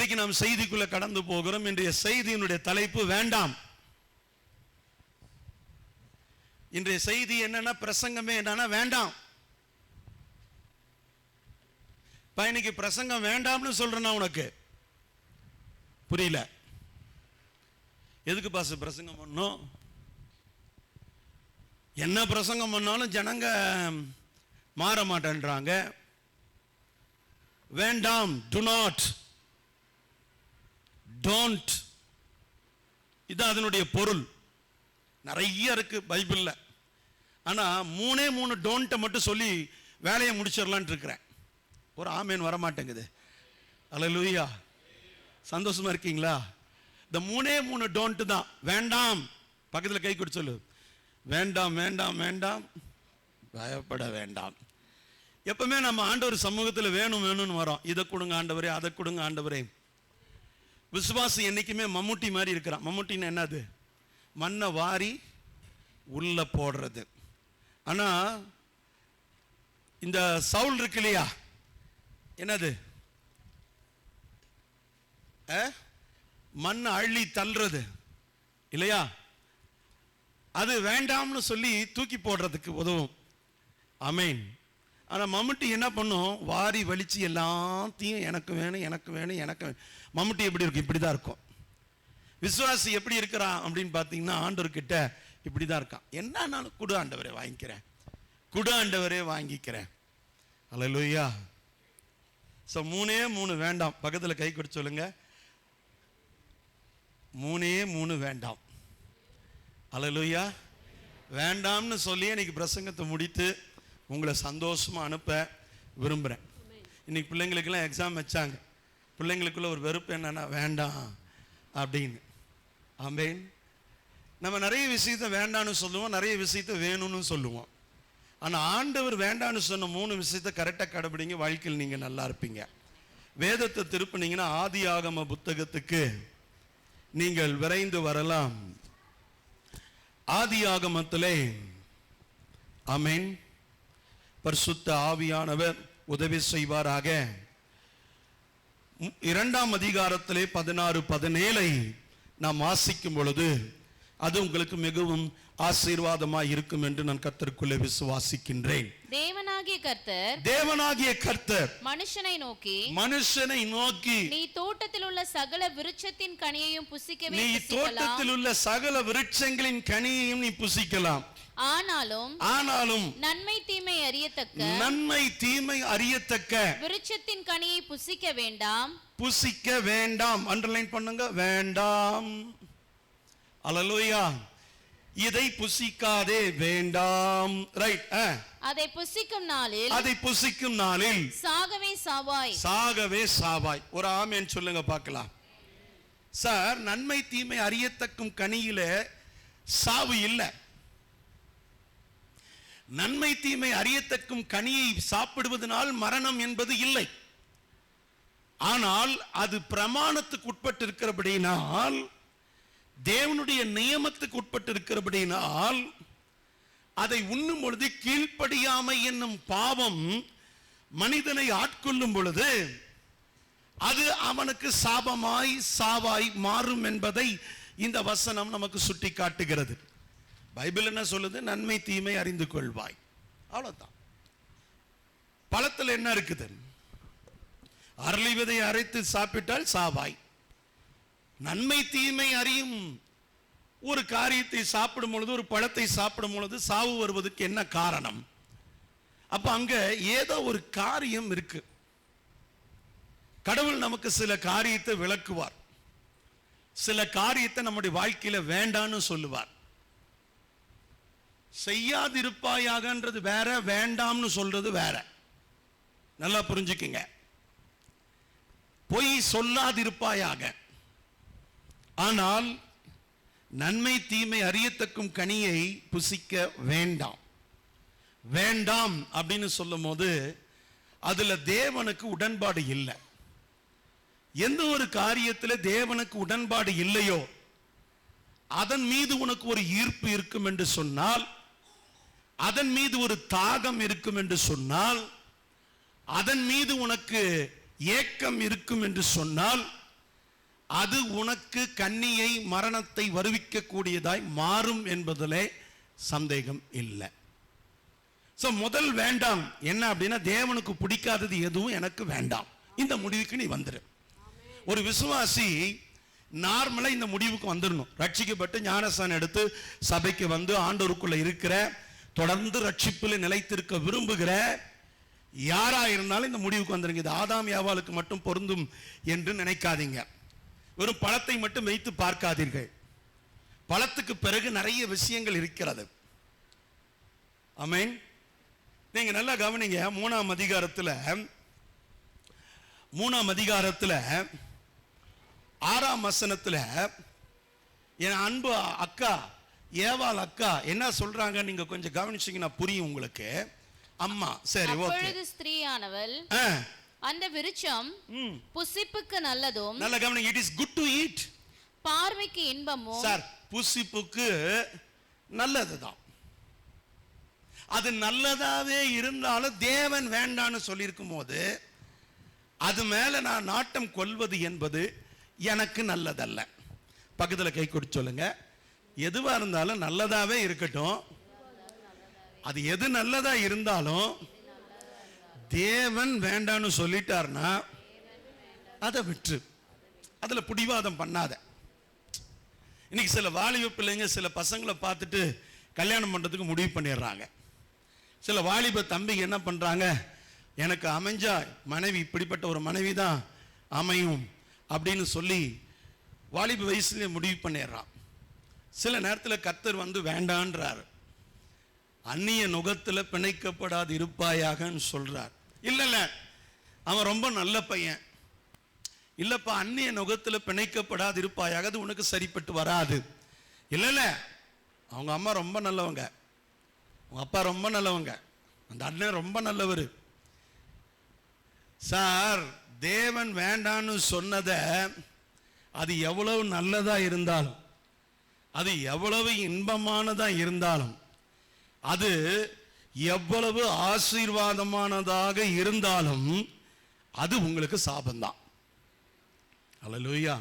இன்றைக்கு நாம் செய்திக்குள்ள கடந்து போகிறோம். இன்றைய செய்தியினுடைய தலைப்பு வேண்டாம். இன்றைய செய்தி என்னன்னா, பிரசங்கமே என்னன்னா வேண்டாம். இன்னைக்கு பிரசங்கம் வேண்டாம்னு சொல்றேன்னா உனக்கு புரியல. எதுக்கு பாஸ் பிரசங்கம் பண்ணணும்? என்ன பிரசங்கம் பண்ணாலும் ஜனங்க மாற மாட்டேன்றாங்க. வேண்டாம், டு நாட், டோன்ட், இது அதனுடைய பொருள். நிறைய இருக்கு பைபிள்ல. ஆனா மூணு டோன்ட்டை மட்டும் சொல்லி வேலையை முடிச்சிடலான் இருக்கிறேன். ஒரு ஆமேன் வர மாட்டேங்குது. அல்லேலூயா. சந்தோஷமா இருக்கீங்களா? இந்த மூணு டோன்ட் தான். வேண்டாம், பக்கத்தில் கை கொடுத்து சொல்லு. வேண்டாம் வேண்டாம் வேண்டாம், பயப்பட வேண்டாம். எப்பவுமே நம்ம ஆண்டவர் சமூகத்தில் வேணும் வேணும்னு வரோம். இதை கொடுங்க ஆண்டவரே, அதை கொடுங்க ஆண்டவரே. விசுவாசி என்னைக்குமே மம்முட்டி மாதிரி இருக்கிறான். மம்முட்டின்னு என்னது? மண்ணை வாரி உள்ள போடுறது. ஆனா இந்த சவுல் இருக்கு இல்லையா, என்னது? மண்ணை அள்ளி தள்ளுறது இல்லையா? அது வேண்டாம்னு சொல்லி தூக்கி போடுறதுக்கு உதவும். ஆமேன். ஆனா மம்முட்டி என்ன பண்ணும்? வாரி வலிச்சு எல்லாத்தையும் எனக்கு வேணும் எனக்கு வேணும் எனக்கு வேணும். மம்முட்டி எப்படி இருக்கும்? இப்படிதான் இருக்கும். விசுவாசி எப்படி இருக்கிறான் அப்படின்னு பார்த்தீங்கன்னா, ஆண்டவர்கிட்ட இப்படிதான் இருக்கான். என்னன்னாலும் குடு ஆண்டவரே வாங்கிக்கிறேன், குடு ஆண்டவரே வாங்கிக்கிறேன். அல்லேலூயா. ஸோ மூணு வேண்டாம். பக்கத்தில் கை கொடுத்து சொல்லுங்க, மூணு வேண்டாம். அல்லேலூயா. வேண்டாம்னு சொல்லி இன்னைக்கு பிரசங்கத்தை முடித்து உங்களை சந்தோஷமா அனுப்ப விரும்புகிறேன். இன்னைக்கு பிள்ளைங்களுக்கெல்லாம் எக்ஸாம் வச்சாங்க. பிள்ளைங்களுக்குள்ள ஒரு வெறுப்பு என்னன்னா, வேண்டாம் அப்படின்னு. ஆமேன். நம்ம நிறைய விஷயத்த வேண்டான்னு சொல்லுவோம், நிறைய விஷயத்த வேணும்னு சொல்லுவோம். ஆனால் ஆண்டவர் வேண்டான்னு சொன்ன 3 விஷயத்த கரெக்டாக கடைபிடிங்க, வாழ்க்கையில் நீங்கள் நல்லா இருப்பீங்க. வேதத்தை திருப்பினீங்கன்னா ஆதியாகம புத்தகத்துக்கு நீங்கள் விரைந்து வரலாம். ஆதியாகமத்திலே ஆமென் பரிசுத்த ஆவியானவர் உதவி செய்வாராக. 2ஆம் அதிகாரத்திலே 16, 17 நாம் வாசிக்கும் பொழுது அது உங்களுக்கு மிகவும் ஆசீர்வாதமாய் இருக்கும் என்று நான் கர்த்தருக்குள்ளே விசுவாசிக்கின்றேன். தேவனாகிய கர்த்தர் மனுஷனை நோக்கி நீ தோட்டத்தில் உள்ள சகல விருட்சத்தின் கனியையும் புசிக்கவே, நீ தோட்டத்தில் உள்ள சகல விருட்சங்களின் கனியையும் நீ புசிக்கலாம். ஆனாலும் நன்மை தீமை அறியத்தக்க விருட்சத்தின் கனியை புசிக்க வேண்டாம். அண்டர்லைன் பண்ணுங்க, வேண்டாம். அல்லேலூயா. இதை புசிக்காதே, வேண்டாம். ரைட். அதை புசிக்கும் நாளில் சாகவே சாவாய். ஒரு ஆமென் சொல்லுங்க பார்க்கலாம். சார், நன்மை தீமை அறியத்தக்கும் கனியில சாவு இல்லை. நன்மை தீமை அறியத்தக்கும் கனியை சாப்பிடுவதனால் மரணம் என்பது இல்லை. ஆனால் அது பிரமாணத்துக்கு உட்பட்டு இருக்கிறபடினால், தேவனுடைய நியமத்துக்கு உட்பட்டு இருக்கிறபடினால், அதை உண்ணும் பொழுது கீழ்ப்படியாமை என்னும் பாவம் மனிதனை ஆட்கொள்ளும் பொழுது அது அவனுக்கு சாபமாய் சாவாய் மாறும் என்பதை இந்த வசனம் நமக்கு சுட்டி காட்டுகிறது. பைபிள் என்ன சொல்லுது? நன்மை தீமை அறிந்து கொள்வாய். அவ்வளவுதான். பழத்தில் என்ன இருக்குது? அரளி விதை அரைத்து சாப்பிட்டால் சாவாய். நன்மை தீமை அறியும் ஒரு காரியத்தை சாப்பிடும் பொழுது, ஒரு பழத்தை சாப்பிடும் பொழுது சாவு வருவதற்கு என்ன காரணம்? அப்ப அங்க ஏதோ ஒரு காரியம் இருக்கு. கடவுள் நமக்கு சில காரியத்தை விளக்குவார், சில காரியத்தை நம்முடைய வாழ்க்கையில வேண்டான்னு சொல்லுவார். செய்யாதிருப்பாயாகன்றது வேற, வேண்டாம்னு சொல்றது வேற. நல்லா புரிஞ்சுக்குங்க. பொய் சொல்லாதிருப்பாயாக. ஆனால் நன்மை தீமை அறியத்தக்கும் கனியை புசிக்க வேண்டாம். வேண்டாம் அப்படின்னு சொல்லும் போது அதுல தேவனுக்கு உடன்பாடு இல்லை. எந்த ஒரு காரியத்தில் தேவனுக்கு உடன்பாடு இல்லையோ அதன் மீது உனக்கு ஒரு ஈர்ப்பு இருக்கும் என்று சொன்னால், அதன் மீது ஒரு தாகம் இருக்கும் என்று சொன்னால், அதன் மீது உனக்கு ஏக்கம் இருக்கும் என்று சொன்னால், அது உனக்கு கன்னியை மரணத்தை வருவிக்க கூடியதாய் மாறும் என்பதிலே சந்தேகம் இல்லை. சோ முதல் வேண்டாம் என்ன அப்படின்னா, தேவனுக்கு பிடிக்காதது எதுவும் எனக்கு வேண்டாம், இந்த முடிவுக்கு நீ வந்துரு. ஒரு விசுவாசி நார்மலா இந்த முடிவுக்கு வந்துடணும். ரட்சிக்கப்பட்டு ஞானஸ்நானம் எடுத்து சபைக்கு வந்து ஆண்டவருக்குள்ள இருக்கிற, தொடர்ந்து ரட்சிப்பில் நிலைத்திருக்க விரும்புகிற யாரா இருந்தாலும் இந்த முடிவுக்கு வந்துருங்க. இது ஆதாம் ஏவாளுக்கு மட்டும் பொருந்தும் என்று நினைக்காதீங்க. வெறும் பழத்தை மட்டும் வைத்து பார்க்காதீர்கள். பழத்துக்கு பிறகு நிறைய விஷயங்கள் இருக்கிறது. ஆமென். நீங்க நல்லா கவனிங்க. 3ஆம் அதிகாரத்துல 6ஆம் வசனத்துல என் அன்பு அக்கா ஏவாள் அக்கா என்ன சொல்றாங்க நீங்க கொஞ்சம் கவனிச்சீங்கன்னா புரியும் உங்களுக்கு. அம்மா சரி ஓகே. அப்பொழுது ஸ்திரீயானவள் அந்த விருட்சம் புசிப்புக்கு நல்லதும், நல்ல கவனிங்க, it is good to eat, பார்வைக்கு இன்பமும். சார் புசிப்புக்கு நல்லதுதான். அது நல்லதாவே இருந்தாலும் தேவன் வேண்டான்னு சொல்லியிருக்கும் போது அது மேல நான் நாட்டம் கொள்வது என்பது எனக்கு நல்லதல்ல. பக்கத்தில் கை கொடுத்து சொல்லுங்க, எதுவா இருந்தாலும் நல்லதாவே இருக்கட்டும். அது எது நல்லதா இருந்தாலும் தேவன் வேண்டான்னு சொல்லிட்டார்னா அதை விட்டு அதுல பிடிவாதம் பண்ணாத. இன்னைக்கு சில வாலிப பிள்ளைங்க சில பசங்களை பார்த்துட்டு கல்யாணம் பண்றதுக்கு முடிவு பண்ணிடுறாங்க. சில வாலிப தம்பிங்க என்ன பண்றாங்க, எனக்கு அமைஞ்சா மனைவி இப்படிப்பட்ட ஒரு மனைவி தான் அமையும் அப்படின்னு சொல்லி வாலிப வயசுல முடிவு பண்ணிடுறான். சில நேரத்தில் கர்த்தர் வந்து வேண்டான்றார். அந்நிய நுகத்தில் பிணைக்கப்படாது இருப்பாயாகன்னு சொல்றார். இல்ல அவன் ரொம்ப நல்ல பையன், இல்லப்பா அந்நிய நுகத்தில் பிணைக்கப்படாது இருப்பாயாக, அது உனக்கு சரிப்பட்டு வராது. இல்ல அவங்க அம்மா ரொம்ப நல்லவங்க, உங்க அப்பா ரொம்ப நல்லவங்க, அந்த அண்ணன் ரொம்ப நல்லவர். சார் தேவன் வேண்டான்னு சொன்னத அது எவ்வளவு நல்லதா இருந்தாலும், அது எவ்வளவு இன்பமானதா இருந்தாலும், அது எவ்வளவு ஆசீர்வாதமானதாக இருந்தாலும் அது உங்களுக்கு சாபம்தான். ஹல்லேலூயா.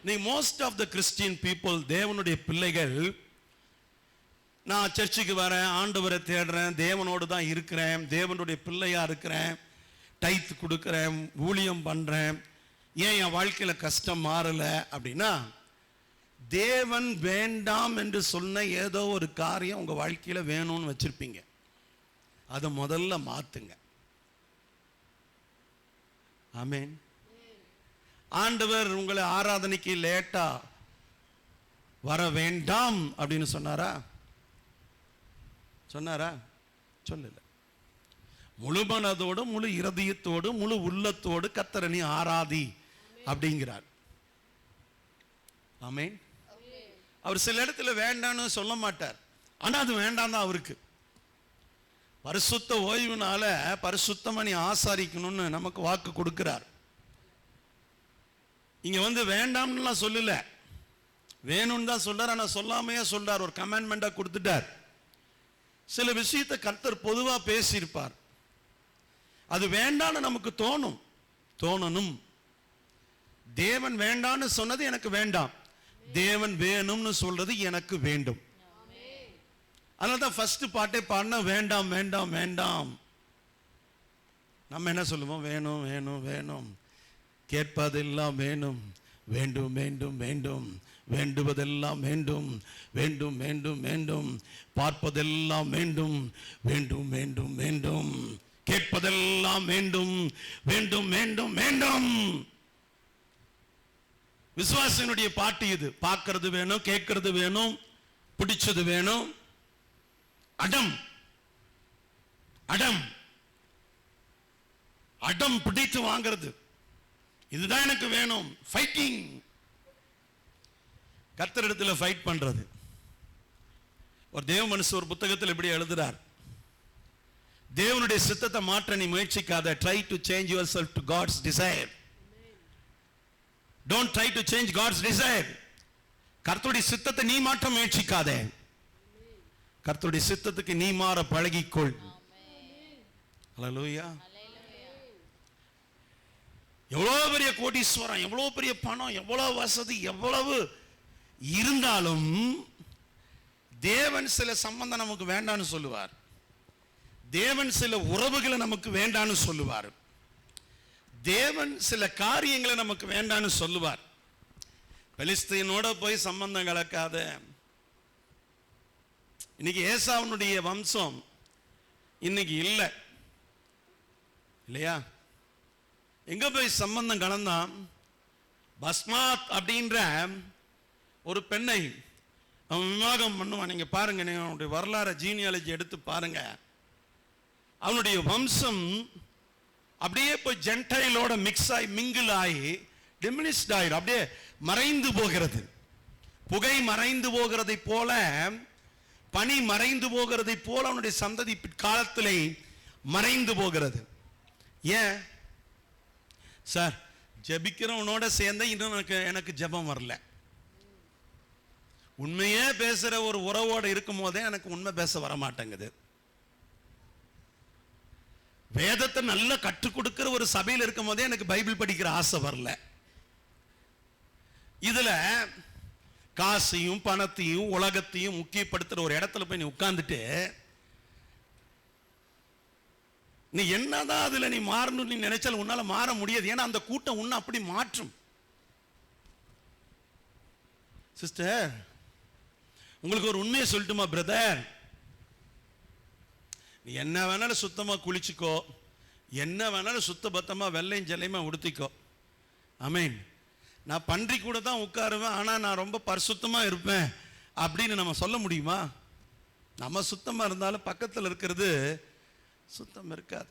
நீ most of the Christian people, தேவனுடைய பிள்ளைகள், நான் சர்ச்சுக்கு வரேன், ஆண்டவரை தேடுறேன், தேவனோடு தான் இருக்கிறேன், தேவனுடைய பிள்ளையா இருக்கிறேன், டைத் கொடுக்கிறேன், ஊழியம் பண்றேன், ஏன் என் வாழ்க்கையில கஷ்டம் மாறல அப்படின்னா, தேவன் வேண்டாம் என்று சொன்ன ஏதோ ஒரு காரியம் உங்க வாழ்க்கையில வேணும்னு வச்சிருப்பீங்க. அதை முதல்ல மாத்துங்க. ஆமென். ஆண்டவர் உங்களை ஆராதனைக்கு லேட்டா வர வேண்டாம் அப்படின்னு சொன்னாரா? சொல்லல. முழு மனதோடு, முழு இருதயத்தோடு, முழு உள்ளத்தோடு கர்த்தரை நீ ஆராதி அப்படிங்கிறார். ஆமென். அவர் சில இடத்துல வேண்டான்னு சொல்ல மாட்டார், ஆனா அது வேண்டாம் தான் அவருக்கு. பரிசுத்த ஓய்வுனால பரிசுத்தமா நீ ஆசாரிக்கணும்னு நமக்கு வாக்கு கொடுக்கிறார். இங்க வந்து வேண்டாம்னுலாம் சொல்லல, வேணும்னு தான் சொல்றார். ஆனா சொல்லாமையே சொல்றார், ஒரு கமாண்ட்மெண்டா கொடுத்துட்டார். சில விஷயத்தை கர்த்தர் பொதுவா பேசியிருப்பார், அது வேண்டான்னு நமக்கு தோணணும். தேவன் வேண்டான்னு சொன்னது எனக்கு வேண்டாம், தேவன் வேணும்னு சொல்றது எனக்கு வேண்டும். அதனால்தான் ஃபர்ஸ்ட் பாட்டே பாடின வேண்டாம் வேண்டாம் வேண்டாம். நம்ம என்ன சொல்லுவோம், வேணும் வேணும் வேணும், கேட்பதெல்லாம் வேணும், வேண்டும் வேண்டும் வேண்டும், வேண்டுவதெல்லாம் வேண்டும், வேண்டும் வேண்டும் வேண்டும், பார்ப்பதெல்லாம் வேண்டும், வேண்டும் வேண்டும் வேண்டும், கேட்பதெல்லாம் வேண்டும், வேண்டும் வேண்டும் வேண்டும். விசுவாசனுடைய பாட்டு இது. பார்க்கிறது வேணும், கேட்கிறது வேணும், பிடிச்சது வேணும். அடம் அடம் அடம் பிடித்து வாங்கிறது, இதுதான் எனக்கு வேணும். ஃபைட்டிங், கர்த்தரிடத்தில் ஃபைட் பண்றது. ஒரு தேவ மனுஷன் ஒரு புத்தகத்தில் இப்படி எழுதுறார், தேவனுடைய சித்தத்தை மாற்ற நீ முயற்சிக்காத. Try to change yourself to God's desire. Don't try to change God's desire. கர்த்தருடைய சித்தத்தை நீ மாற்ற முயற்சிக்காதே, கர்த்தருடைய சித்தத்துக்கு நீ மாற பழகிக்கொள். ஹல்லேலூயா. எவ்வளோ பெரிய கோடீஸ்வரம், எவ்வளோ பெரிய பணம், எவ்வளோ வசதி, எவ்வளவு இருந்தாலும் தேவன் சில சம்பந்தம் நமக்கு வேண்டான்னு சொல்லுவார். தேவன் சில உறவுகளை நமக்கு வேண்டான்னு சொல்லுவார். தேவன் சில காரியங்களை நமக்கு வேண்டான்னு சொல்லுவார். பெலிஸ்தீனோட போய் சம்பந்தம் கலக்காத. இன்னைக்கு ஏசாவுனுடைய வம்சம் இன்னைக்கு இல்லை இல்லையா? எங்க போய் சம்பந்தம் கலந்தான்? பஸ்மாத் அப்படின்ற ஒரு பெண்ணை அவன் விவாகம் பண்ணுவான். நீங்க பாருங்க, நீங்க அவனுடைய வரலாறு ஜீனியாலஜி எடுத்து பாருங்க. அவனுடைய வம்சம் அப்படியே போய் ஜென்டைலோட மிக்ஸ் ஆகி மிங்கிள் ஆகி டிமினிஷ்ட் ஆயிடும், அப்படியே மறைந்து போகிறது. புகை மறைந்து போகிறதை போல, பனி மறைந்து போகிறதை போல அவனுடைய சந்ததி பிற்காலத்திலே மறைந்து போகிறது. ஏன் சார்? ஜெபிக்கிறவனோட சேர்ந்த இன்னும் எனக்கு ஜெபம் வரல. உண்மையே பேசுற ஒரு உறவோட இருக்கும் போதே எனக்கு உண்மை பேச வர மாட்டேங்குது. வேதத்தை நல்லா கற்றுக் கொடுக்கிற ஒரு சபையில் இருக்கும் போதே எனக்கு பைபிள் படிக்கிற ஆசை வரல. இதுல காசையும் பணத்தையும் உலகத்தையும் முக்கியப்படுத்துற ஒரு இடத்துல போய் நீ உட்கார்ந்துட்டு நீ என்னதான் அதுல நீ மாறணும் நீ நினைச்சாலும் உன்னால மாற முடியாது. ஏன்னா அந்த கூட்டம் உன்னை அப்படி மாற்றும். சிஸ்டர், உங்களுக்கு ஒரு உண்மையை சொல்லட்டுமா பிரதர்? நீ என்ன வேணாலும் சுத்தமா குளிச்சுக்கோ, என்ன வேணாலும் சுத்த பத்தமா வெள்ளையும் ஜெல்லையுமா உடுத்திக்கோ. ஆமீன். நான் பன்றி கூட தான் உட்காருவேன், ஆனா நான் ரொம்ப பரிசுத்தமா இருப்பேன் அப்படின்னு நம்ம சொல்ல முடியுமா? நம்ம சுத்தமா இருந்தாலும் பக்கத்தில் இருக்கிறது சுத்தம் இருக்காது.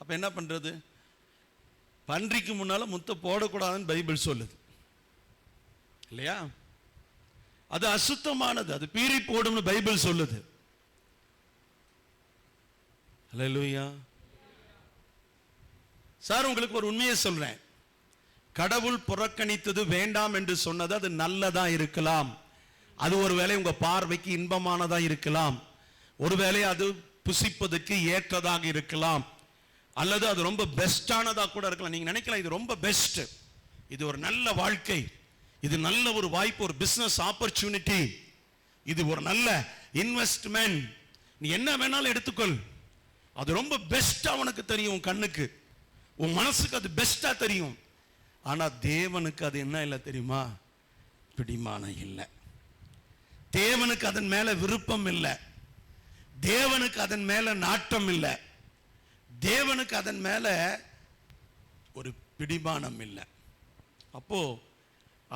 அப்ப என்ன பண்றது? பன்றிக்கு முன்னால முத்த போடக்கூடாதுன்னு பைபிள் சொல்லுது இல்லையா? அது அசுத்தமானது, அது பீறி போடும்னு பைபிள் சொல்லுது. அல்லேலூயா. சார், உங்களுக்கு ஒரு உண்மையை சொல்றேன். கடவுள் புறக்கணித்தது வேண்டாம் என்று சொன்னது அது நல்லதா இருக்கலாம். அது ஒருவேளை உங்க பார்வைக்கு இன்பமானதா இருக்கலாம், ஒருவேளை அது புசிப்பதற்கு ஏற்றதாக இருக்கலாம், அல்லது அது ரொம்ப பெஸ்டானதா கூட இருக்கலாம். நீங்க நினைக்கலாம் இது ரொம்ப பெஸ்ட், இது ஒரு நல்ல வாழ்க்கை, இது நல்ல ஒரு வாய்ப்பு, ஒரு பிசினஸ் ஆப்பர்ச்சுனிட்டி, இது ஒரு நல்ல இன்வெஸ்ட்மெண்ட். நீ என்ன வேணாலும் எடுத்துக்கொள், அது ரொம்ப பெஸ்டா உனக்கு தெரியும், உன் கண்ணுக்கு உன் மனசுக்கு அது பெஸ்டா தெரியும். ஆனா தேவனுக்கு அது என்ன இல்லை தெரியுமா? பிடிமானம் இல்லை. தேவனுக்கு அதன் மேல விருப்பம் இல்லை, தேவனுக்கு அதன் மேல நாட்டம் இல்லை, தேவனுக்கு அதன் மேல ஒரு பிடிமானம் இல்லை. அப்போ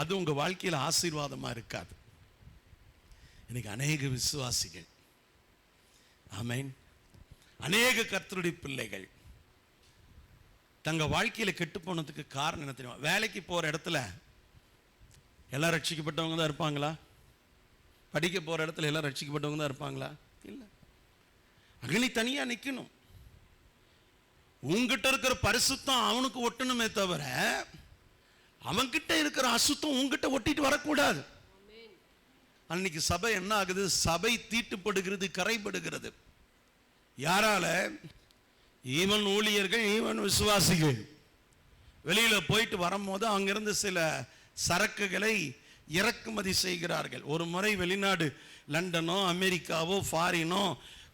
அது உங்க வாழ்க்கையில் ஆசீர்வாதமா இருக்காது. இன்னைக்கு அநேக விசுவாசிகள், ஆமென், அநேக கர்த்தருடைய பிள்ளைகள் தங்க வாழ்க்கையில கெட்டு போனதுக்கு காரணம் என்ன தெரியுமா? வேலைக்கு போற இடத்துல எல்லாம் ரட்சிக்கப்பட்டவங்க தான் இருப்பாங்களா? படிக்க போற இடத்துல எல்லாம் ரட்சிக்கப்பட்டவங்க தான் இருப்பாங்களா? இல்லை. அக்னி தனியா நிக்கணும். உங்ககிட்ட இருக்கிற பரிசுத்தம் அவனுக்கு ஒட்டணுமே தவிர அவன்கிட்ட இருக்கிற அசுத்தம் உங்ககிட்ட ஒட்டிட்டு வரக்கூடாது. அன்னைக்கு சபை என்ன ஆகுது? சபை தீட்டுப்படுகிறது, கரைப்படுகிறது. யாரால? ஈவன் ஊழியர்கள், ஈவன் விசுவாசிகள் வெளியில போயிட்டு வரும்போது அங்கிருந்து சில சரக்குகளை இறக்குமதி செய்கிறார்கள். ஒரு முறை வெளிநாடு லண்டனோ அமெரிக்காவோ ஃபாரினோ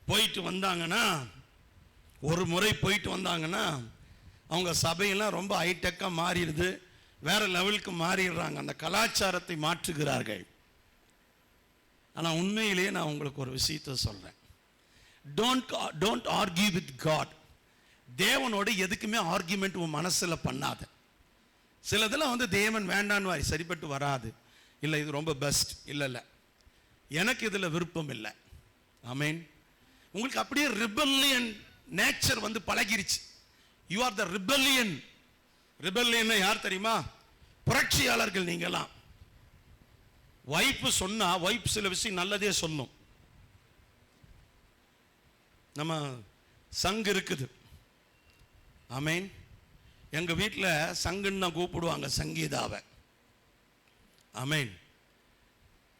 போயிட்டு வந்தாங்கன்னா, ஒரு முறை போயிட்டு வந்தாங்கன்னா அவங்க சபையெல்லாம் ரொம்ப ஹைடெக்காக மாறிடுது, வேற லெவலுக்கு மாறிடுறாங்க, அந்த கலாச்சாரத்தை மாற்றுகிறார்கள். ஆனால் உண்மையிலேயே நான் உங்களுக்கு ஒரு விஷயத்தை சொல்றேன். Don't argue with God. தேவனோட எதுக்குமே ஆர்கியூமெண்ட் உன் மனசுல பண்ணாத. சிலதெல்லாம் வந்து தேவன் வேண்டான்னு சரிப்பட்டு வராது. இல்லை இது ரொம்ப பெஸ்ட், இல்லை எனக்கு இதில் விருப்பம் இல்லை. ஆமீன். உங்களுக்கு அப்படியே ரிபல்லியன் நேச்சர் வந்து பழகிருச்சு. You are the rebellion. Rebellion யார் தெரியுமா? புரட்சியாளர்கள் நீங்களாம். வைஃப் சொன்னா வைஃப் சில விஷயம் நல்லதே சொல்லும். நம்ம சங்கு இருக்குது, ஆமீன். எங்க வீட்டில் சங்குன்னு தான் கூப்பிடுவாங்க சங்கீதாவை. ஆமீன்.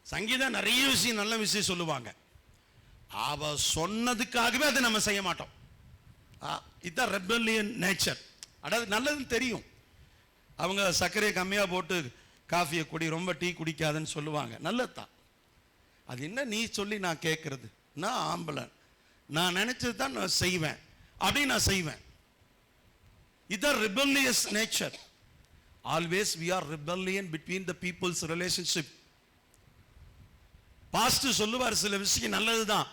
சங்கீதா நிறைய விஷயம் நல்ல விஷயம் சொல்லுவாங்க. அவ சொன்னதுக்காகவே அதை நம்ம செய்ய மாட்டோம். இதுதான் ரெபல்லியன் நேச்சர். அதாவது நல்லதுன்னு தெரியும். அவங்க சர்க்கரையை கம்மியாக போட்டு காஃபியை குடி, ரொம்ப டீ குடிக்காதுன்னு சொல்லுவாங்க, நல்லதுதான். அது என்ன நீ சொல்லி நான் கேட்கறது, நான் ஆம்பளை, நான் நினைச்சது தான் நான் செய்வேன் அப்படின்னு நான் செய்வேன். இதுதான் rebellious nature. Always we are rebellion between the people's relationship. Pastor சொல்லுவார் சில விஷயம் நல்லதுதான்,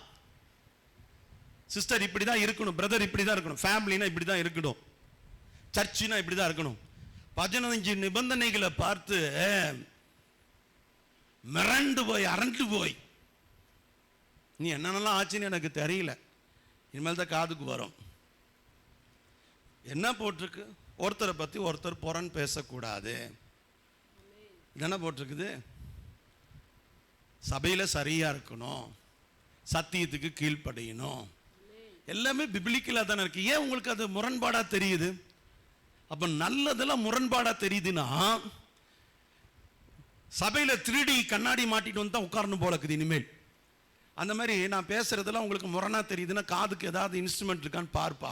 சிஸ்டர் இப்படி தான் இருக்கணும், பிரதர் இப்படி தான் இருக்கணும், ஃபேமிலினா இப்படி தான் இருக்கணும், சர்ச்சினா இப்படி தான் இருக்கணும். 15 நிபந்தனைகளை பார்த்து மிரண்டு போய் அரண்டு போய், நீ என்னென்னலாம் ஆச்சுன்னு எனக்கு தெரியல, இனிமேல் தான் காதுக்கு வரும். என்ன போட்டிருக்கு, ஒருத்தரை பற்றி ஒருத்தர் புறன்னு பேசக்கூடாது, என்ன போட்டிருக்குது, சபையில் சரியா இருக்கணும், சத்தியத்துக்கு கீழ்ப்படியணும், எல்லாமே பிபிலிக்கலா தானே இருக்கு. ஏன் உங்களுக்கு அது முரண்பாடா தெரியுது? அப்ப நல்லதெல்லாம் முரண்பாடா தெரியுதுன்னா சபையில 3D கண்ணாடி மாட்டிட்டு வந்து தான் உட்காரணும் போல இருக்குது இனிமேல். அந்த மாதிரி நான் பேசுறதெல்லாம் உங்களுக்கு முரணா தெரியுதுன்னா காதுக்கு ஏதாவது இன்ஸ்ட்ருமெண்ட் இருக்கான்னு பார்ப்பா.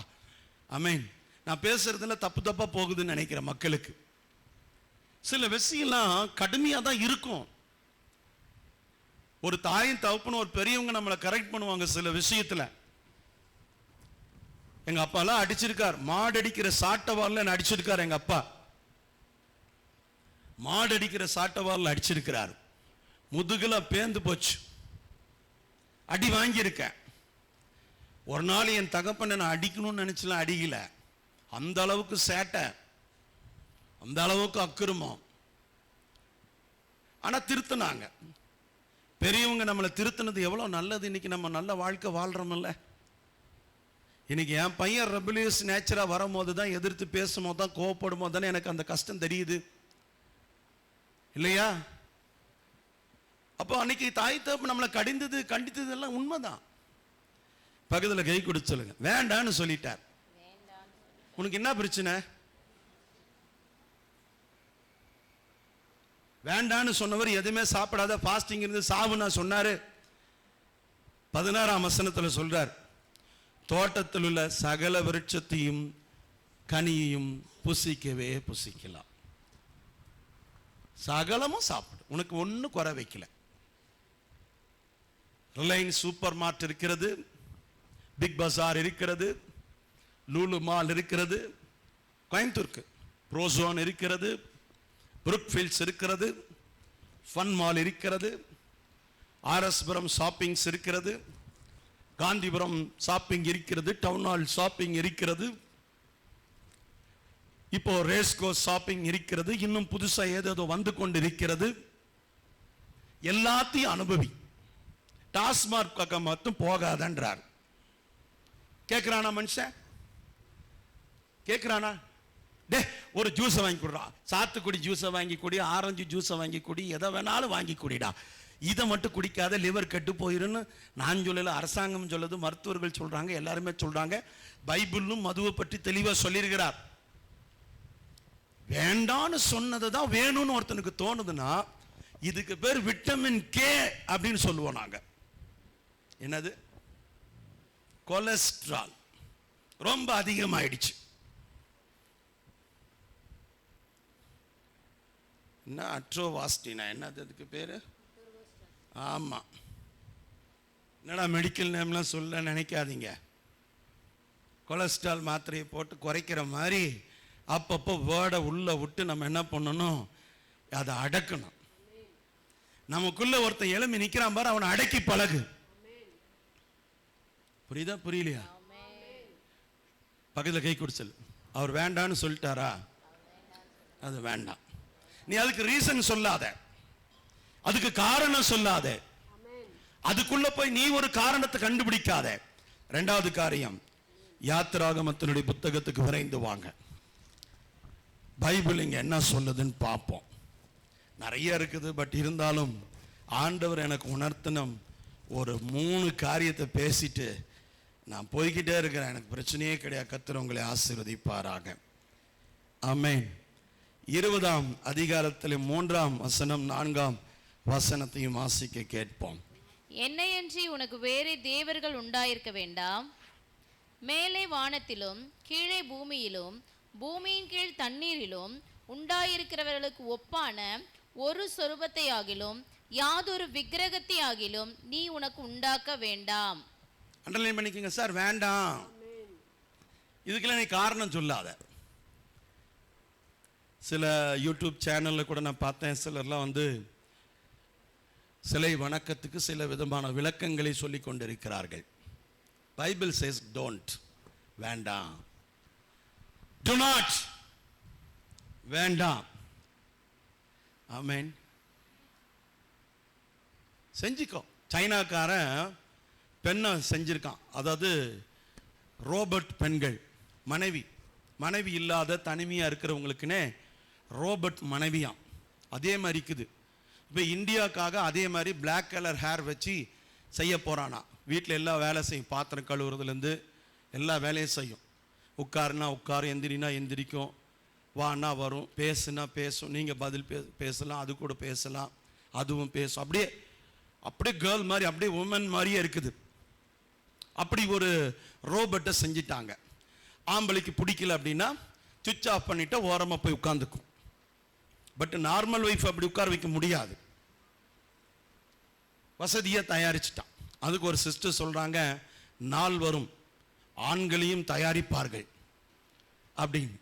ஆமென். நான் பேசுறதுல தப்பு தப்பா போகுதுன்னு நினைக்கிற மக்களுக்கு சில விஷயம்லாம் கடுமையா தான் இருக்கும். ஒரு தாயும் தகப்பனும் ஒரு பெரியவங்க நம்மளை கரெக்ட் பண்ணுவாங்க சில விஷயத்துல. எங்க அப்பா எல்லாம் அடிச்சிருக்கார், மாடு அடிக்கிற சாட்டவாரில் என்ன அடிச்சிருக்கார். எங்க அப்பா மாடு அடிக்கிற சாட்டவாரில் அடிச்சிருக்கிறார், முதுகுல பேந்து போச்சு, அடி வாங்கியிருக்கேன். ஒரு நாள் என் தகப்பனை நான் அடிக்கணும்னு நினைச்சலாம், அடிக்கல. அந்த அளவுக்கு சேட்டை, அந்த அளவுக்கு அக்கிரமம். ஆனா திருத்தினாங்க பெரியவங்க. நம்மளை திருத்தினது எவ்வளவு நல்லது. இன்னைக்கு நம்ம நல்ல வாழ்க்கை வாழ்றோம்ல. இன்னைக்கு என் பையன் ரெபலியஸ் நேச்சரா வரும்போது தான், எதிர்த்து பேசும்போது தான், கோவப்படும் போது தானே எனக்கு அந்த கஷ்டம் தெரியுது இல்லையா? அப்போ அன்னைக்கு தாய் தகப்பு நம்மளை கண்டித்தது எல்லாம் உண்மைதான். பக்கத்தில் கை கொடுத்து சொல்லுங்க, வேண்டான்னு சொல்லிட்டார். உனக்கு என்ன பிரச்சனை? வேண்டான்னு சொன்னவர் எதுவுமே சாப்பிடாத ஃபாஸ்டிங் இருந்து சாவுன்னா சொன்னாரு. 16ஆம் வசனத்தில் சொல்றார், தோட்டத்தில் உள்ள சகல விருட்சத்தையும் கனியையும் புசிக்கவே புசிக்கலாம், சகலமும் சாப்பிடு, உனக்கு ஒன்றும் குறை வைக்கல. ரிலையன்ஸ் சூப்பர் மார்ட் இருக்கிறது, பிக் பஜார் இருக்கிறது, லூலு மால் இருக்கிறது, கோயம்புத்தூருக்கு ப்ரோசோன் இருக்கிறது, புரூக்ஃபீல்ட்ஸ் இருக்கிறது, ஃபன் மால் இருக்கிறது, ஆர்எஸ்புரம் ஷாப்பிங்ஸ் இருக்கிறது, காந்திபுரம் ஷாப்பிங் இருக்கிறது, டவுன் ஹால் ஷாப்பிங் இருக்கிறது, இப்போ ரேஸ்கோ ஷாப்பிங் இருக்கிறது, இன்னும் புதுசா ஏதோ வந்து கொண்டு இருக்கிறது. எல்லாத்தையும் அனுபவி, டாஸ்மார்க் பக்கம் மட்டும் போகாதன்றார். கேட்கிறானா மனுஷன்? கேட்கிறானா? டே ஒரு ஜூஸை வாங்கி குடுறா, சாத்துக்குடி ஜூஸை வாங்கி குடி, ஆரஞ்சு ஜூஸை வாங்கி குடி, எதை வேணாலும் வாங்கி குடிடா, இதை மட்டும் குடிக்காத லிவர் கெட்டு போயிருன்னு நான் சொல்லல, அரசாங்கம் சொல்லுது, மருத்துவர்கள் சொல்றாங்க, எல்லாருமே சொல்றாங்க. பைபிளும் மதுவை பற்றி தெளிவா சொல்லியிருக்கிறார். வேண்டான்னு சொன்னதை தான் வேணும்னு ஒருத்தனுக்கு தோணுதுன்னா இதுக்கு பேர் விட்டமின் கே அப்படின்னு சொல்லுவோம் நாங்க. என்னது? கொலஸ்ட்ரால் ரொம்ப அதிகமாயிடுச்சு. என்ன அட்ரோவாஸ்டினா என்னது அதுக்கு பேரு? ஆமா, என்னடா மெடிக்கல் நேம்லாம் சொல்ல நினைக்காதீங்க. கொலஸ்ட்ரால் மாத்திரையை போட்டு குறைக்கிற மாதிரி அப்பப்போ வேர்டை உள்ள விட்டு நம்ம என்ன பண்ணணும், அதை அடக்கணும். நமக்குள்ள ஒருத்தன் எழும்பி நிற்கிறான் பாரு, அவனை அடக்கி பழகு. புரியுதா புரியலையா? பக்கத்தில் கை குடிச்சல். அவர் வேண்டான்னு சொல்லிட்டாரா? அது வேண்டாம். நீ அதுக்கு ரீசன் சொல்லாத, அதுக்கு காரணம் சொல்லாத, அதுக்குள்ள போய் நீ ஒரு காரணத்தை கண்டுபிடிக்காத. இரண்டாவது காரியம், யாத்திராகமத்தினுடைய புத்தகத்துக்கு விரைந்து வாங்க. பைபிள் இங்க என்ன சொல்லுதுன்னு பார்ப்போம். நிறைய இருக்குது, பட் இருந்தாலும் ஆண்டவர் எனக்கு உணர்த்தின ஒரு 3 காரியத்தை பேசிட்டு நான் போய்கிட்டே இருக்கிறேன். எனக்கு பிரச்சனையே கிடையாது. கர்த்தர் உங்களை ஆசீர்வதிப்பாராக. ஆமென். 20ஆம் அதிகாரத்தில் 3ஆம் வசனம் 4ஆம் வசனத்தையும் வாசிக்க கேட்போம். என்னையன்றி உனக்கு வேறே தேவர்கள் உண்டாயிருக்க வேண்டாம். மேலே வானத்திலும் கீழே பூமியிலும் பூமியின் கீழ் தண்ணீரிலும் உண்டாயிருக்கிறவர்களுக்கு ஒப்பான ஒரு சொரூபத்தை ஆகிலும் யாதொரு விக்கிரகத்தை ஆகிலும் நீ உனக்கு உண்டாக்க வேண்டாம். அண்டர்லைன் பண்ணிக்கங்க சார், வேண்டாம். இதுக்கெல்லாம் நீ காரணம் சொல்லாத. சில யூடியூப் சேனல்ல கூட நான் பார்த்தேன், சிலர்லாம் வந்து சிலை வணக்கத்துக்கு சில விதமான விளக்கங்களை சொல்லி கொண்டிருக்கிறார்கள். பைபிள் சேஸ் டோன்ட், வேண்டாம். டு நாட், வேண்டாம். ஆமென். செஞ்சுக்கோ. சைனாக்காரன் பெண்ணை செஞ்சிருக்கான், அதாவது ரோபோட் பெண்கள், மனைவி இல்லாத தனிமையாக இருக்கிறவங்களுக்குன்னே ரோபோட் மனைவியாம். அதே மாதிரி இருக்குது. இப்போ இந்தியாவுக்காக அதே மாதிரி பிளாக் கலர் ஹேர் வச்சு செய்ய போகிறானா. வீட்டில் எல்லா வேலை செய்யும், பாத்திரம் கழுவுறதுலேருந்து எல்லா வேலையும் செய்யும். உட்காருனா உட்காரும், எந்திரினா எந்திரிக்கும், வானா வரும், பேசுனா பேசும், நீங்கள் பதில் பேசலாம், அது கூட பேசலாம், அதுவும் பேசும். அப்படியே கேர்ள் மாதிரி, அப்படியே உமன் மாதிரியே இருக்குது. அப்படி ஒரு ரோபோட்டை செஞ்சிட்டாங்க. ஆம்பளைக்கு பிடிக்கல அப்படின்னா சுவிட்ச் ஆஃப் பண்ணிட்டு ஓரமாக போய் உட்காந்துக்கும். பட் நார்மல் ஒய்ஃப் அப்படி உட்கார வைக்க முடியாது. வசதியாக தயாரிச்சிட்டான். அதுக்கு ஒரு சிஸ்டர் சொல்கிறாங்க, நாள் வரும் ஆண்களையும் தயாரிப்பார்கள் அப்படின்னு.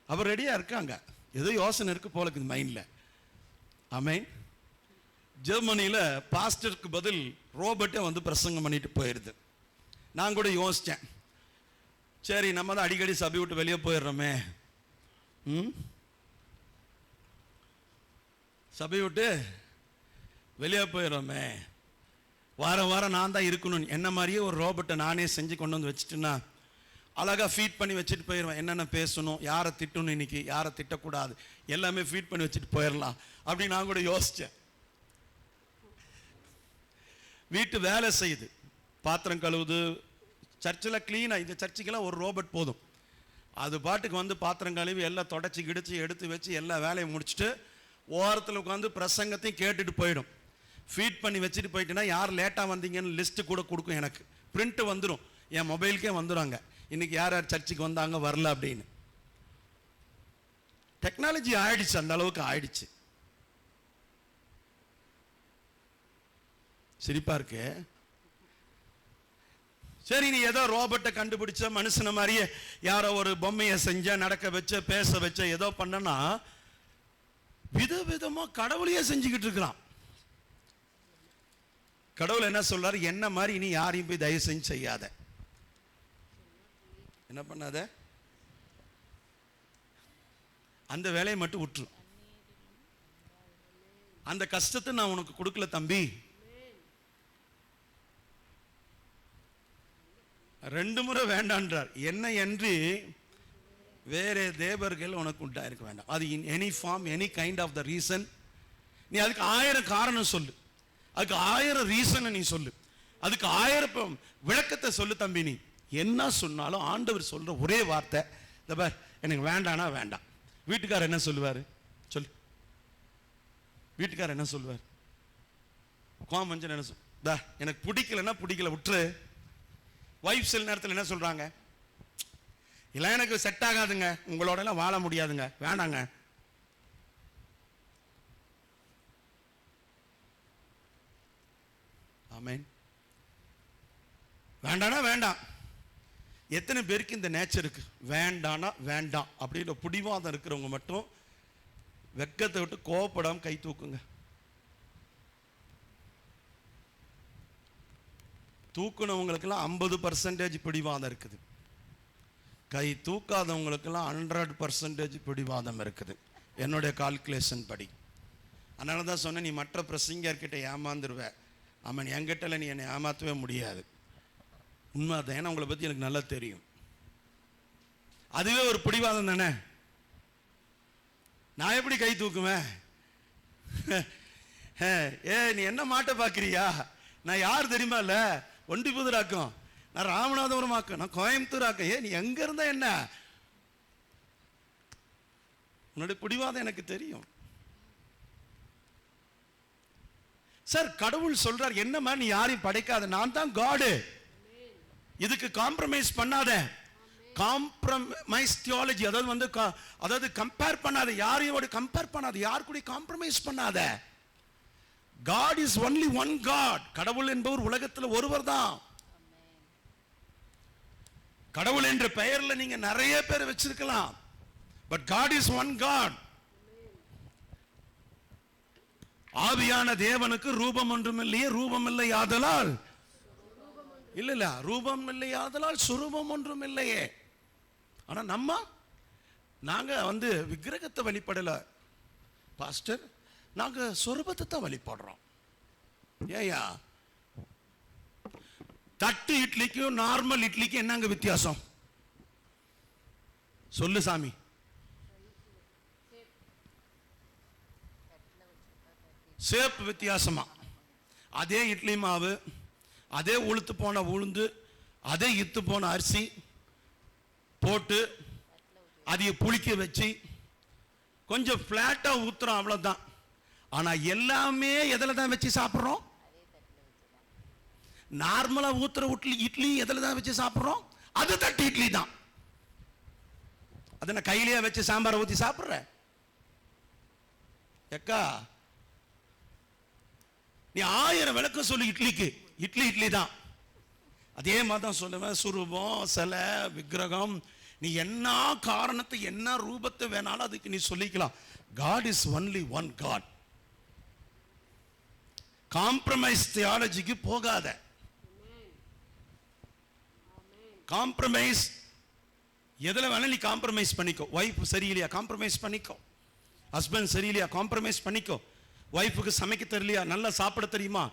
அவர் ரெடியாக இருக்காங்க. ஏதோ யோசனை இருக்கு போல இருக்குது மைண்டில். ஆமென். ஜெர்மனியில் பாஸ்டருக்கு பதில் ரோபோட்டே வந்து பிரசங்கம் பண்ணிட்டு போயிடுது. நான் கூட யோசித்தேன், சரி நம்ம தான் அடிக்கடி சபை விட்டு வெளியே போயிடுறோமே, சபை விட்டு வெளியே போயிடுறோமே, வாரம் வாரம் நான் தான் இருக்கணும், என்ன மாதிரியே ஒரு ரோபோட்டை நானே செஞ்சு கொண்டு வந்து வச்சுட்டுன்னா அழகாக ஃபீட் பண்ணி வச்சுட்டு போயிடுவேன். என்னென்ன பேசணும், யாரை திட்டணும், இன்னைக்கு யாரை திட்டக்கூடாது, எல்லாமே ஃபீட் பண்ணி வச்சுட்டு போயிடலாம் அப்படின்னு நான் கூட யோசித்தேன். வீட்டு வேலை செய்யுது, பாத்திரம் கழுவுது, சர்ச்சில் க்ளீனாக. இந்த சர்ச்சுக்கெல்லாம் ஒரு ரோபோட் போதும். அது பாட்டுக்கு வந்து பாத்திரம் கழுவி எல்லாம் தொடச்சி கிடிச்சு எடுத்து வச்சு எல்லா வேலையும் முடிச்சுட்டு ஓரத்தில் உட்காந்து பிரசங்கத்தையும் கேட்டுட்டு போயிடும். ஃபீட் பண்ணி வச்சுட்டு போயிட்டுன்னா யார் லேட்டாக வந்தீங்கன்னு லிஸ்ட்டு கூட கொடுக்கும். எனக்கு பிரிண்ட்டு வந்துடும், என் மொபைலுக்கே வந்துடுவாங்க, இன்னைக்கு யார் யார் சர்ச்சுக்கு வந்தாங்க வரல அப்படின்னு. டெக்னாலஜி ஆயிடுச்சு, அந்த அளவுக்கு ஆயிடுச்சு. சிரிப்பா இருக்கு. சரி, நீ ஏதோ ரோபோட்டை கண்டுபிடிச்ச, மனுஷன மாதிரியே யாரோ ஒரு பொம்மையை செஞ்ச, நடக்க வச்ச, பேச வச்ச, ஏதோ பண்ணனா விதவிதமா கடவுளையே செஞ்சுக்கிட்டு இருக்கிறான். கடவுள் என்ன சொல்றாரு, என்ன மாதிரி நீ யாரையும் போய் தயவு செஞ்சு செய்யாத, என்ன பண்ணாத, அந்த வேலையை மட்டும் விட்டுரு. அந்த கஷ்டத்தை நான் உனக்கு கொடுக்கல தம்பி. 2 முறை வேண்டான்றார். என்ன என்று வேற தேவர்கள் உனக்கு உண்டாயிருக்க வேண்டாம். அது in any form, any kind of the reason. நீ அதுக்கு 1000 காரணம் சொல்லு, அதுக்கு 1000 ரீசனை நீ சொல்லு, அதுக்கு 1000 விளக்கத்தை சொல்லு தம்பி. நீ என்ன சொன்னாலும் ஆண்டவர் சொல்ற ஒரே வார்த்தை, இந்த பார், எனக்கு வேண்டானா வேண்டாம். வீட்டுக்காரர் என்ன சொல்லுவார் சொல்லு? வீட்டுக்காரர் என்ன சொல்லுவார்? கோமஞ்சன் என்ன சொல், எனக்கு பிடிக்கலன்னா பிடிக்கல விட்டுரு. வைஃப் சில நேரத்தில் என்ன சொல்றாங்க, இல்லை எனக்கு செட் ஆகாதுங்க, உங்களோட எல்லாம் வாழ முடியாதுங்க, வேண்டாங்க. ஆமென். வேண்டானா வேண்டாம். எத்தனை பேருக்கு இந்த நேச்சர் இருக்கு, வேண்டானா வேண்டாம் அப்படின்ற பிடிவாதம் இருக்கிறவங்க மட்டும் வெக்கத்தை விட்டு கோவப்படாம கை தூக்குங்க. தூக்குனவங்களுக்கெல்லாம் 50% பிடிவாதம் இருக்குது. கை தூக்காதவங்களுக்கெல்லாம் 100% பிடிவாதம் இருக்குது, என்னுடைய கால்குலேஷன் படி. அதனால தான் சொன்னேன், நீ மற்ற பிரசங்கர்கிட்ட ஏமாந்துருவ, அவன் என்கிட்ட நீ என்னை ஏமாற்றவே முடியாது. உண்மை அதான், ஏன்னா உங்களை பற்றி எனக்கு நல்லா தெரியும். அதுவே ஒரு பிடிவாதம் தானே. நான் எப்படி கை தூக்குவேன்? நீ என்ன மாட்ட பார்க்குறியா? நான் யார் தெரியுமா? இல்லை, ஒண்டிபுதூராக்கும், நான் ராமநாதபுரம் ஆக்கும், நான் கோயம்புத்தூர் ஆக்கும். நீ எங்க இருந்தா என்ன? உன்னுடைய பிடிவாதம் எனக்கு தெரியும். சார், கடவுள் சொல்றார், என்னமா நீ யாரையும் படைக்காத, நான் தான் காடு, இதுக்கு காம்ப்ரமைஸ் பண்ணாத. காம்ப்ரமைஸ் தியாலஜி, அதாவது கம்பேர் பண்ணாத, யாரையோட கம்பேர் பண்ணாத, யார் கூட காம்ப்ரமைஸ் பண்ணாத. God is only one God. கடவுள் என்பவர் உலகத்தில் ஒருவர் தான். கடவுள் என்ற பெயர்ல நீங்க நிறைய பேர் வச்சிருக்கலாம், but God is one God. ஆவியான தேவனுக்கு ரூபம் ஒன்றும் இல்லையே, ரூபம் இல்லை ஆதலால் இல்ல ரூபம் இல்லை ஆதலால் சுரூபம் ஒன்றும் இல்லையே. ஆனா நாங்க விக்கிரகத்தை வழிபடல பாஸ்டர், நாங்க சொரூபத்தை தான் வழிபடுறோம். ஏயா, தட்டு இட்லிக்கும் நார்மல் இட்லிக்கும் என்னங்க வித்தியாசம் சொல்லு சாமி? சேப் வித்தியாசமா. அதே இட்லி மாவு, அதே உளுத்து போன உளுந்து, அதே இத்து போன அரிசி போட்டு அதைய புளிக்க வச்சு கொஞ்சம் பிளாட்டா ஊத்துறோம், அவ்வளவுதான். ஆனா எல்லாமே எதில் தான் வச்சு சாப்பிட்றோம்? நார்மலா ஊத்துற இட்லி எதில் தான் வச்சு சாப்பிட்றோம்? அது தட்டு இட்லி தான். அதை நான் கையிலேயே வச்சு சாம்பாரை ஊற்றி சாப்பிட்ற எக்கா? நீ 1000 விளக்கம் சொல்லு இட்லிக்கு, இட்லி தான். அதே மாதிரி தான் சொல்லுவேன், சுரூபம், சிலை, விக்கிரகம், நீ என்ன காரணத்தை என்ன ரூபத்தை வேணாலும் அதுக்கு நீ சொல்லிக்கலாம். God is only one God. Compromise தியாலஜிக்கு போகாத. காம்ப்ரமைஸ் எதுல வேணா நீ காம்ப்ரமைஸ் பண்ணிக்கோ. வைஃப் சரியில்லையா, காம்ப்ரமைஸ் பண்ணிக்கோ. ஹஸ்பண்ட் சரியில்லையா, காம்ப்ரமைஸ் பண்ணிக்கோ. வைஃபுக்கு சமைக்க தெரியலையா, நல்லா சாப்பிட தெரியுமா,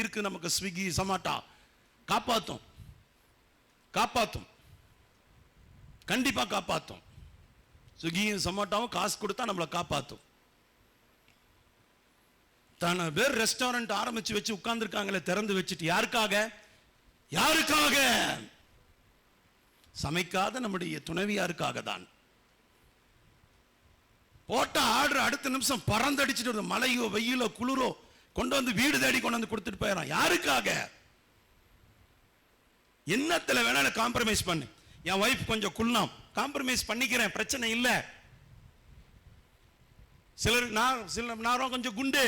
இருக்கு நமக்கு ஸ்விக்கி சமாட்டா, காப்பாத்தும் கண்டிப்பா காப்பாத்தும். ஸ்விக்கியும் சமாட்டாவும் காசு கொடுத்தா நம்மளை காப்பாத்தும். தன பேர் ரெஸ்டாரண்ட் ஆரம்பிச்சு வச்சு உட்கார்ந்துருக்காங்களே திறந்து வச்சுட்டு, யாருக்காக? சமைக்காத நம்முடைய துணைவியாருக்காக தான். போட்ட ஆர்டர் அடுத்த நிமிஷம் பறந்தடிச்சுட்டு வருது, மழையோ வெயிலோ குளிரோ கொண்டு வந்து வீடு தேடி கொண்டு வந்து கொடுத்துட்டு போயிடறான். யாருக்காக? என்னத்துல வேணாலும் காம்ப்ரமைஸ் பண்ணு. என் வைஃப் கொஞ்சம் குள்ளம், காம்ப்ரமைஸ் பண்ணிக்கிறேன், பிரச்சனை இல்ல. சில நேரம் கொஞ்சம் குண்டு,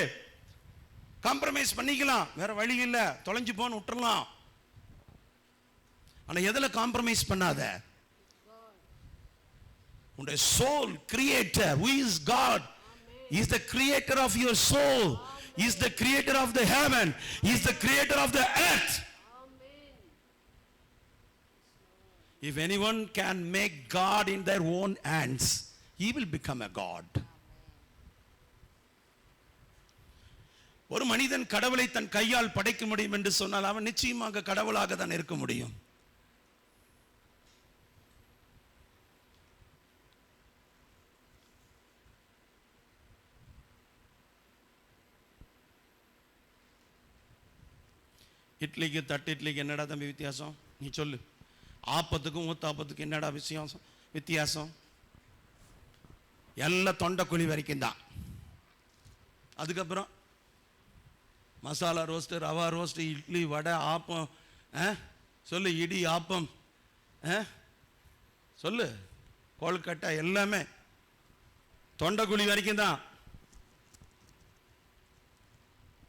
காம்ப்ரமைஸ் பண்ணிக்கலாம், வேற வழி இல்ல, தொலைஞ்சு போன்னு விட்டுறலாம். ஆனா எதுல காம்ப்ரமைஸ் பண்ணாத? உன்னுடைய soul creator, who is God, he is the creator of your soul, he is the creator of the heaven, he is the creator of the earth. If anyone can make God in their own hands, he will become a god. ஒரு மனிதன் கடவுளை தன் கையால் படைக்க முடியும் என்று சொன்னால் அவன் நிச்சயமாக கடவுளாக தான் இருக்க முடியும். இட்லிக்கு தட்டு இட்லிக்கு என்னடா தம்பி வித்தியாசம்? நீ சொல்லு. ஆப்பத்துக்கும் ஊத்தாப்பத்துக்கும் என்னடா வித்தியாசம்? எல்லாம் தொண்டைக்குழி வரைக்கும் தான். அதுக்கப்புறம் மசாலா ரோஸ்ட்டு, ரவா ரோஸ்ட்டு, இட்லி, வடை, ஆப்பம், சொல்லு, இடி, ஆப்பம், சொல்லு, கொழுக்கட்டை, எல்லாமே தொண்டைக்குழி வரைக்கும் தான்.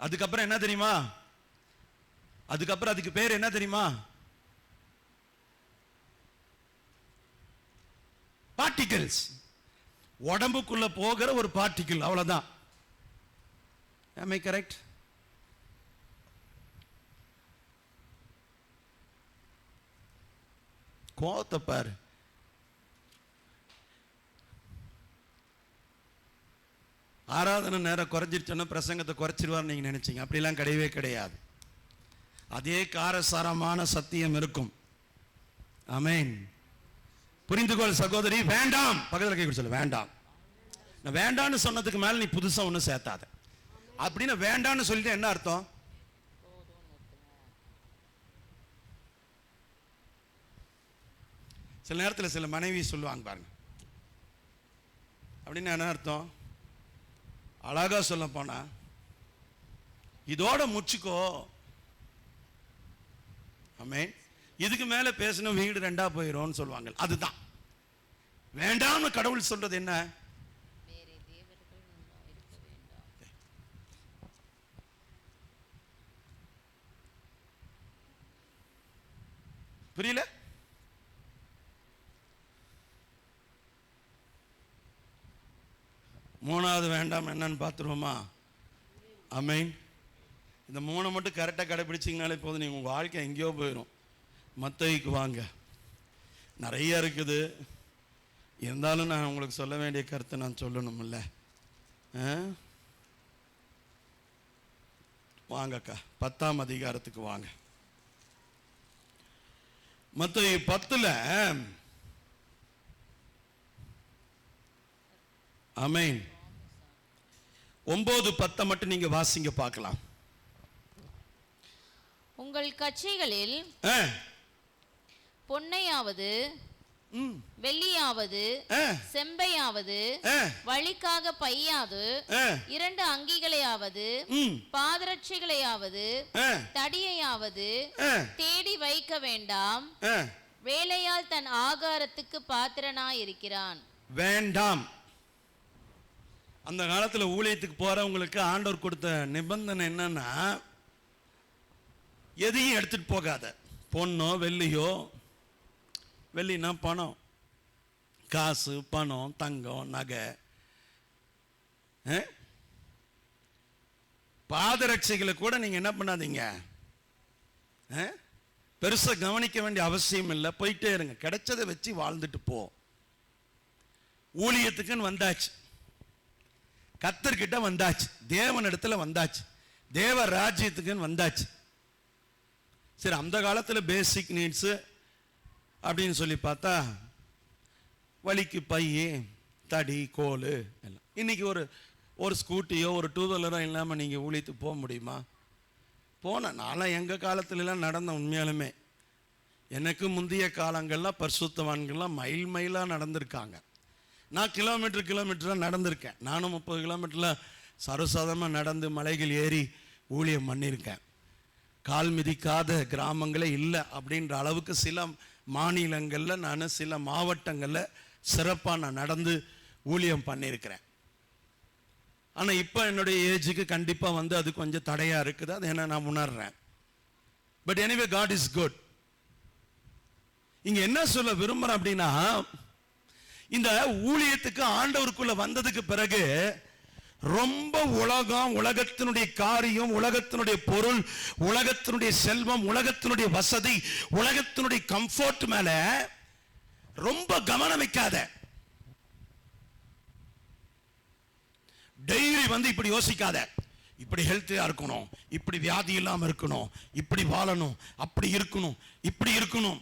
அதுக்கப்புறம் என்ன தெரியுமா? அதுக்கு பேர் என்ன தெரியுமா? பார்ட்டிகிள்ஸ். உடம்புக்குள்ள போகிற ஒரு பார்ட்டிகிள், அவ்வளவுதான். Am I correct? கோவத்தை பாரு. ஆராதனை நேரம் குறைஞ்சிருச்சோன்னா பிரசங்கத்தை குறைச்சிருவார் நீங்க நினைச்சீங்க. அப்படிலாம் கிடையவே கிடையாது. அதே காரசாரமான சத்தியம் இருக்கும். ஆமென். புரிந்துகொள் சகோதரி. வேண்டாம், பக்கத்தில் கை சொல்ல, வேண்டாம். நான் வேண்டான்னு சொன்னதுக்கு மேல நீ புதுசா ஒன்றும் சேர்த்தாத. அப்படின்னு வேண்டான்னு சொல்லிட்டு என்ன அர்த்தம்? சில நேரத்தில் சில மனைவி சொல்லுவாங்க பாருங்க, அப்படின்னு என்ன அர்த்தம்? அழகா சொல்ல போனா, இதோட முச்சுக்கோ. ஆமென். இதுக்கு மேல பேசணும் வீடு ரெண்டா போயிடும்னு சொல்லுவாங்க. அதுதான் வேண்டாம்னு கடவுள் சொல்றது. என்ன? புரியல? மூணாவது வேண்டாம் என்னன்னு பார்த்துருவோமா? ஆமென். இந்த மூணை மட்டும் கரெக்டாக கடைபிடிச்சிங்கனாலே போதும், நீங்கள் உங்கள் வாழ்க்கை எங்கேயோ போயிடும். மத்தேயுக்கு வாங்க, நிறைய இருக்குது. இருந்தாலும் நான் உங்களுக்கு சொல்ல வேண்டிய கருத்தை நான் சொல்லணும்ல. வாங்கக்கா, 10ஆம் அதிகாரத்துக்கு வாங்க. மத்தேயு 10ல் ஆமென் 9-10 மட்டும் நீங்க வாசிங்க பார்க்கலாம். உங்கள் கட்சிகளில் பொன்னையாவது வெள்ளியாவது செம்பையாவது வழிக்காக பையாது 2 அங்கிகளையாவது பாதரட்சைகளையாவது தடியையாவது தேடி வைக்க வேண்டாம். வேலையால் தன் ஆகாரத்துக்கு பாத்திரனாயிருக்கிறான். வேண்டாம். அந்த காலத்துல ஊழியத்துக்கு போறவங்களுக்கு ஆண்டவர் கொடுத்த நிபந்தனை என்னன்னா, எதையும் எடுத்துட்டு போகாத. பொண்ணோ வெள்ளியோ, வெள்ளினா பணம், காசு, பணம், தங்கம், நகை, பாதரட்சைகளை கூட நீங்க என்ன பண்ணாதீங்க, பெருசா கவனிக்க வேண்டிய அவசியம் இல்லை. போயிட்டே இருங்க, கிடைச்சதை வச்சு வாழ்ந்துட்டு போ. ஊழியத்துக்குன்னு வந்தாச்சு, கர்த்தர்கிட்ட வந்தாச்சு, தேவன் இடத்துல வந்தாச்சு, தேவ ராஜ்யத்துக்குன்னு வந்தாச்சு. சரி, அந்த காலத்துல பேசிக் நீட்ஸ் அப்படின்னு சொல்லி பார்த்தா வலிக்கு பைய, தடி, கோல் எல்லாம். இன்னைக்கு ஒரு ஸ்கூட்டியோ ஒரு 2 வீலரோ இல்லாமல் நீங்கள் ஊழியத்துக்கு போக முடியுமா? நான்லாம் எங்கள் காலத்துலலாம் நடந்த, உண்மையாலுமே எனக்கு முந்தைய காலங்கள்லாம் பரிசுத்தவான்கள்லாம் மைல் மைலாக நடந்திருக்காங்க. நான் கிலோமீட்டராக நடந்திருக்கேன். நானும் 30 கிலோமீட்டரில் சர்வசாதாரணமாக நடந்து மலைகள் ஏறி ஊழியம் பண்ணியிருக்கேன். கால் மிதிக்காத கிராமங்களே இல்லை அப்படின்ற அளவுக்கு சில மாநிலங்களில், நான் சில மாவட்டங்களில் சிறப்பாக நான் நடந்து ஊழியம் பண்ணியிருக்கிறேன். ஆனால் இப்போ என்னுடைய ஏஜுக்கு கண்டிப்பாக அது கொஞ்சம் தடையாக இருக்குது. அது என்ன நான் உணர்றேன். But anyway God is good. இங்கே என்ன சொல்ல விரும்புகிறேன் அப்படின்னா, இந்த ஊழியத்துக்கு ஆண்டவருக்குள்ள வந்ததுக்கு பிறகு ரொம்ப உலகத்தினுடைய காரியம், உலகத்தினுடைய பொருள், உலகத்தினுடைய செல்வம், உலகத்தினுடைய வசதி, உலகத்தினுடைய கம்ஃபர்ட் மேல ரொம்ப கவனம் வைக்காத. டெய்லி இப்படி யோசிக்காத, இப்படி ஹெல்த்தியா இருக்கணும், இப்படி வியாதி இல்லாம இருக்கணும், இப்படி வாழணும், அப்படி இருக்கணும், இப்படி இருக்கணும்.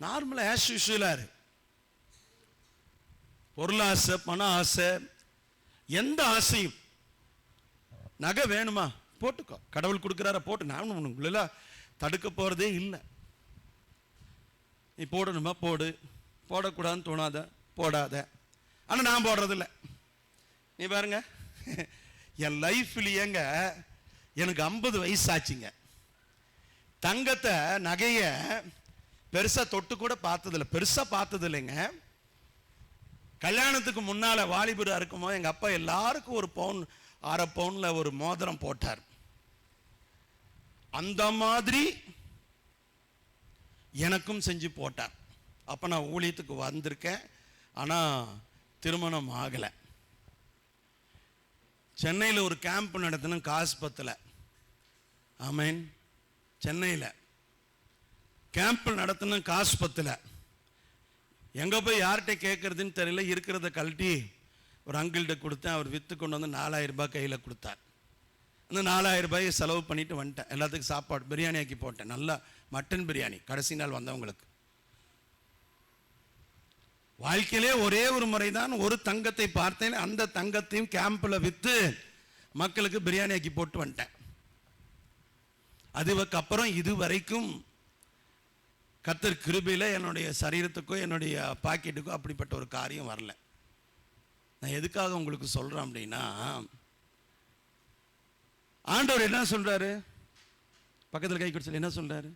நார்மலா ஆஸ் யூசுவலா இரு. பொருளாசை, பண ஆசை, எந்த ஆசையும், நகை வேணுமா போட்டுக்கோ, கடவுள் கொடுக்கிறார போட்டு, நான் உங்களை தடுக்க போறதே இல்லை. நீ போடணுமா போடு, போடக்கூடாதுன்னு தோணாத போடாத. ஆனால் நான் போடுறதில்லை. நீ பாருங்க, என் லைஃப்லயேங்க எனக்கு 50 வயசு ஆச்சுங்க. தங்கத்தை, நகைய பெருசா தொட்டு கூட பார்த்ததில்லை, பெருசா பார்த்தது இல்லைங்க. கல்யாணத்துக்கு முன்னால வாலிபரா இருக்கும்போது எங்க அப்பா எல்லாருக்கும் 1 பவுன் 1/2 பவுன்ல ஒரு மோதிரம் போட்டார். அந்த மாதிரி எனக்கும் செஞ்சு போட்டார். அப்ப நான் ஊழியத்துக்கு வந்திருக்கேன், ஆனா திருமணம் ஆகலை. சென்னையில் ஒரு கேம்ப் நடத்தின, காசு பத்தல. ஆமேன். சென்னையில் கேம்ப் நடத்தின, காசு பத்தல. எங்க போய் யார்கிட்ட கேட்கறதுன்னு தெரியல. இருக்கிறத கழட்டி ஒரு அங்கிள்கிட்ட கொடுத்தேன். அவர் வித்து கொண்டு வந்து 4000 ரூபாய் கையில் கொடுத்தார். அந்த 4000 ரூபாயை செலவு பண்ணிட்டு வந்துட்டேன். எல்லாத்துக்கும் சாப்பாடு பிரியாணி ஆக்கி போட்டேன். நல்லா மட்டன் பிரியாணி கடைசி நாள் வந்தவங்களுக்கு. வாழ்க்கையிலே ஒரே ஒரு முறைதான் ஒரு தங்கத்தை பார்த்தேன். அந்த தங்கத்தையும் கேம்ப்ல வித்து மக்களுக்கு பிரியாணி ஆக்கி போட்டு வந்துட்டேன். அதுக்கு அப்புறம் இது வரைக்கும் கர்த்தர் கிருபையில என்னுடைய சரீரத்துக்கோ என்னுடைய பாக்கெட்டுக்கோ அப்படிப்பட்ட ஒரு காரியம் வரல. நான் எதுக்காக உங்களுக்கு சொல்றேன் அப்படின்னா, ஆண்டவர் என்ன சொல்றாரு? பக்கத்தில் கை கொடுத்து என்ன சொல்றாரு?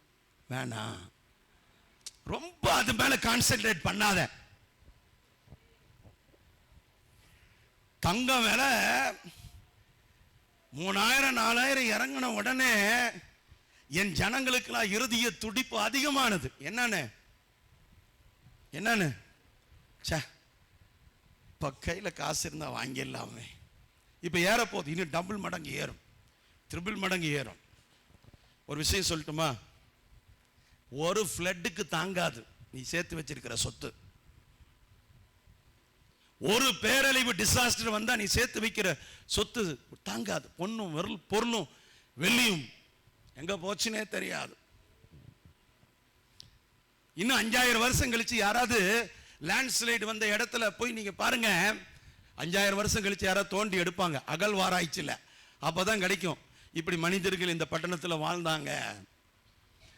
வேணாம், ரொம்ப அது மேல கான்சென்ட்ரேட் பண்ணாத. தங்கம் விலை 3000 4000 இறங்கின உடனே என் ஜனங்களுக்கெல்லாம் இருதய துடிப்பு அதிகமானது. என்னன்னு இப்ப கையில காசு இருந்தா வாங்கிடலாமே. இப்ப ஏற போகுது, இன்னும் டபுள் மடங்கு ஏறும், ட்ரிபிள் மடங்கு ஏறும். ஒரு விஷயம் சொல்லட்டுமா? ஒரு ஃப்ளட்டுக்கு தாங்காது நீ சேர்த்து வச்சிருக்கிற சொத்து. ஒரு பேரழிவு டிசாஸ்டர் வந்தா நீ சேர்த்து வைக்கிற சொத்து தாங்காது. பொருளும் வெள்ளியும் எங்க போச்சுனே தெரியாது. இன்னும் 5000 வருஷம் கழிச்சு யாராவது லேண்ட்ஸ்லைடு வந்த இடத்துல போய் நீங்க பாருங்க, 5000 வருஷம் கழிச்சு யாராவது தோண்டி எடுப்பாங்க அகழ்வாராய்ச்சியில. அப்பதான் கிடைக்கும் இப்படி மனிதர்கள் இந்த பட்டணத்தில் வாழ்ந்தாங்க.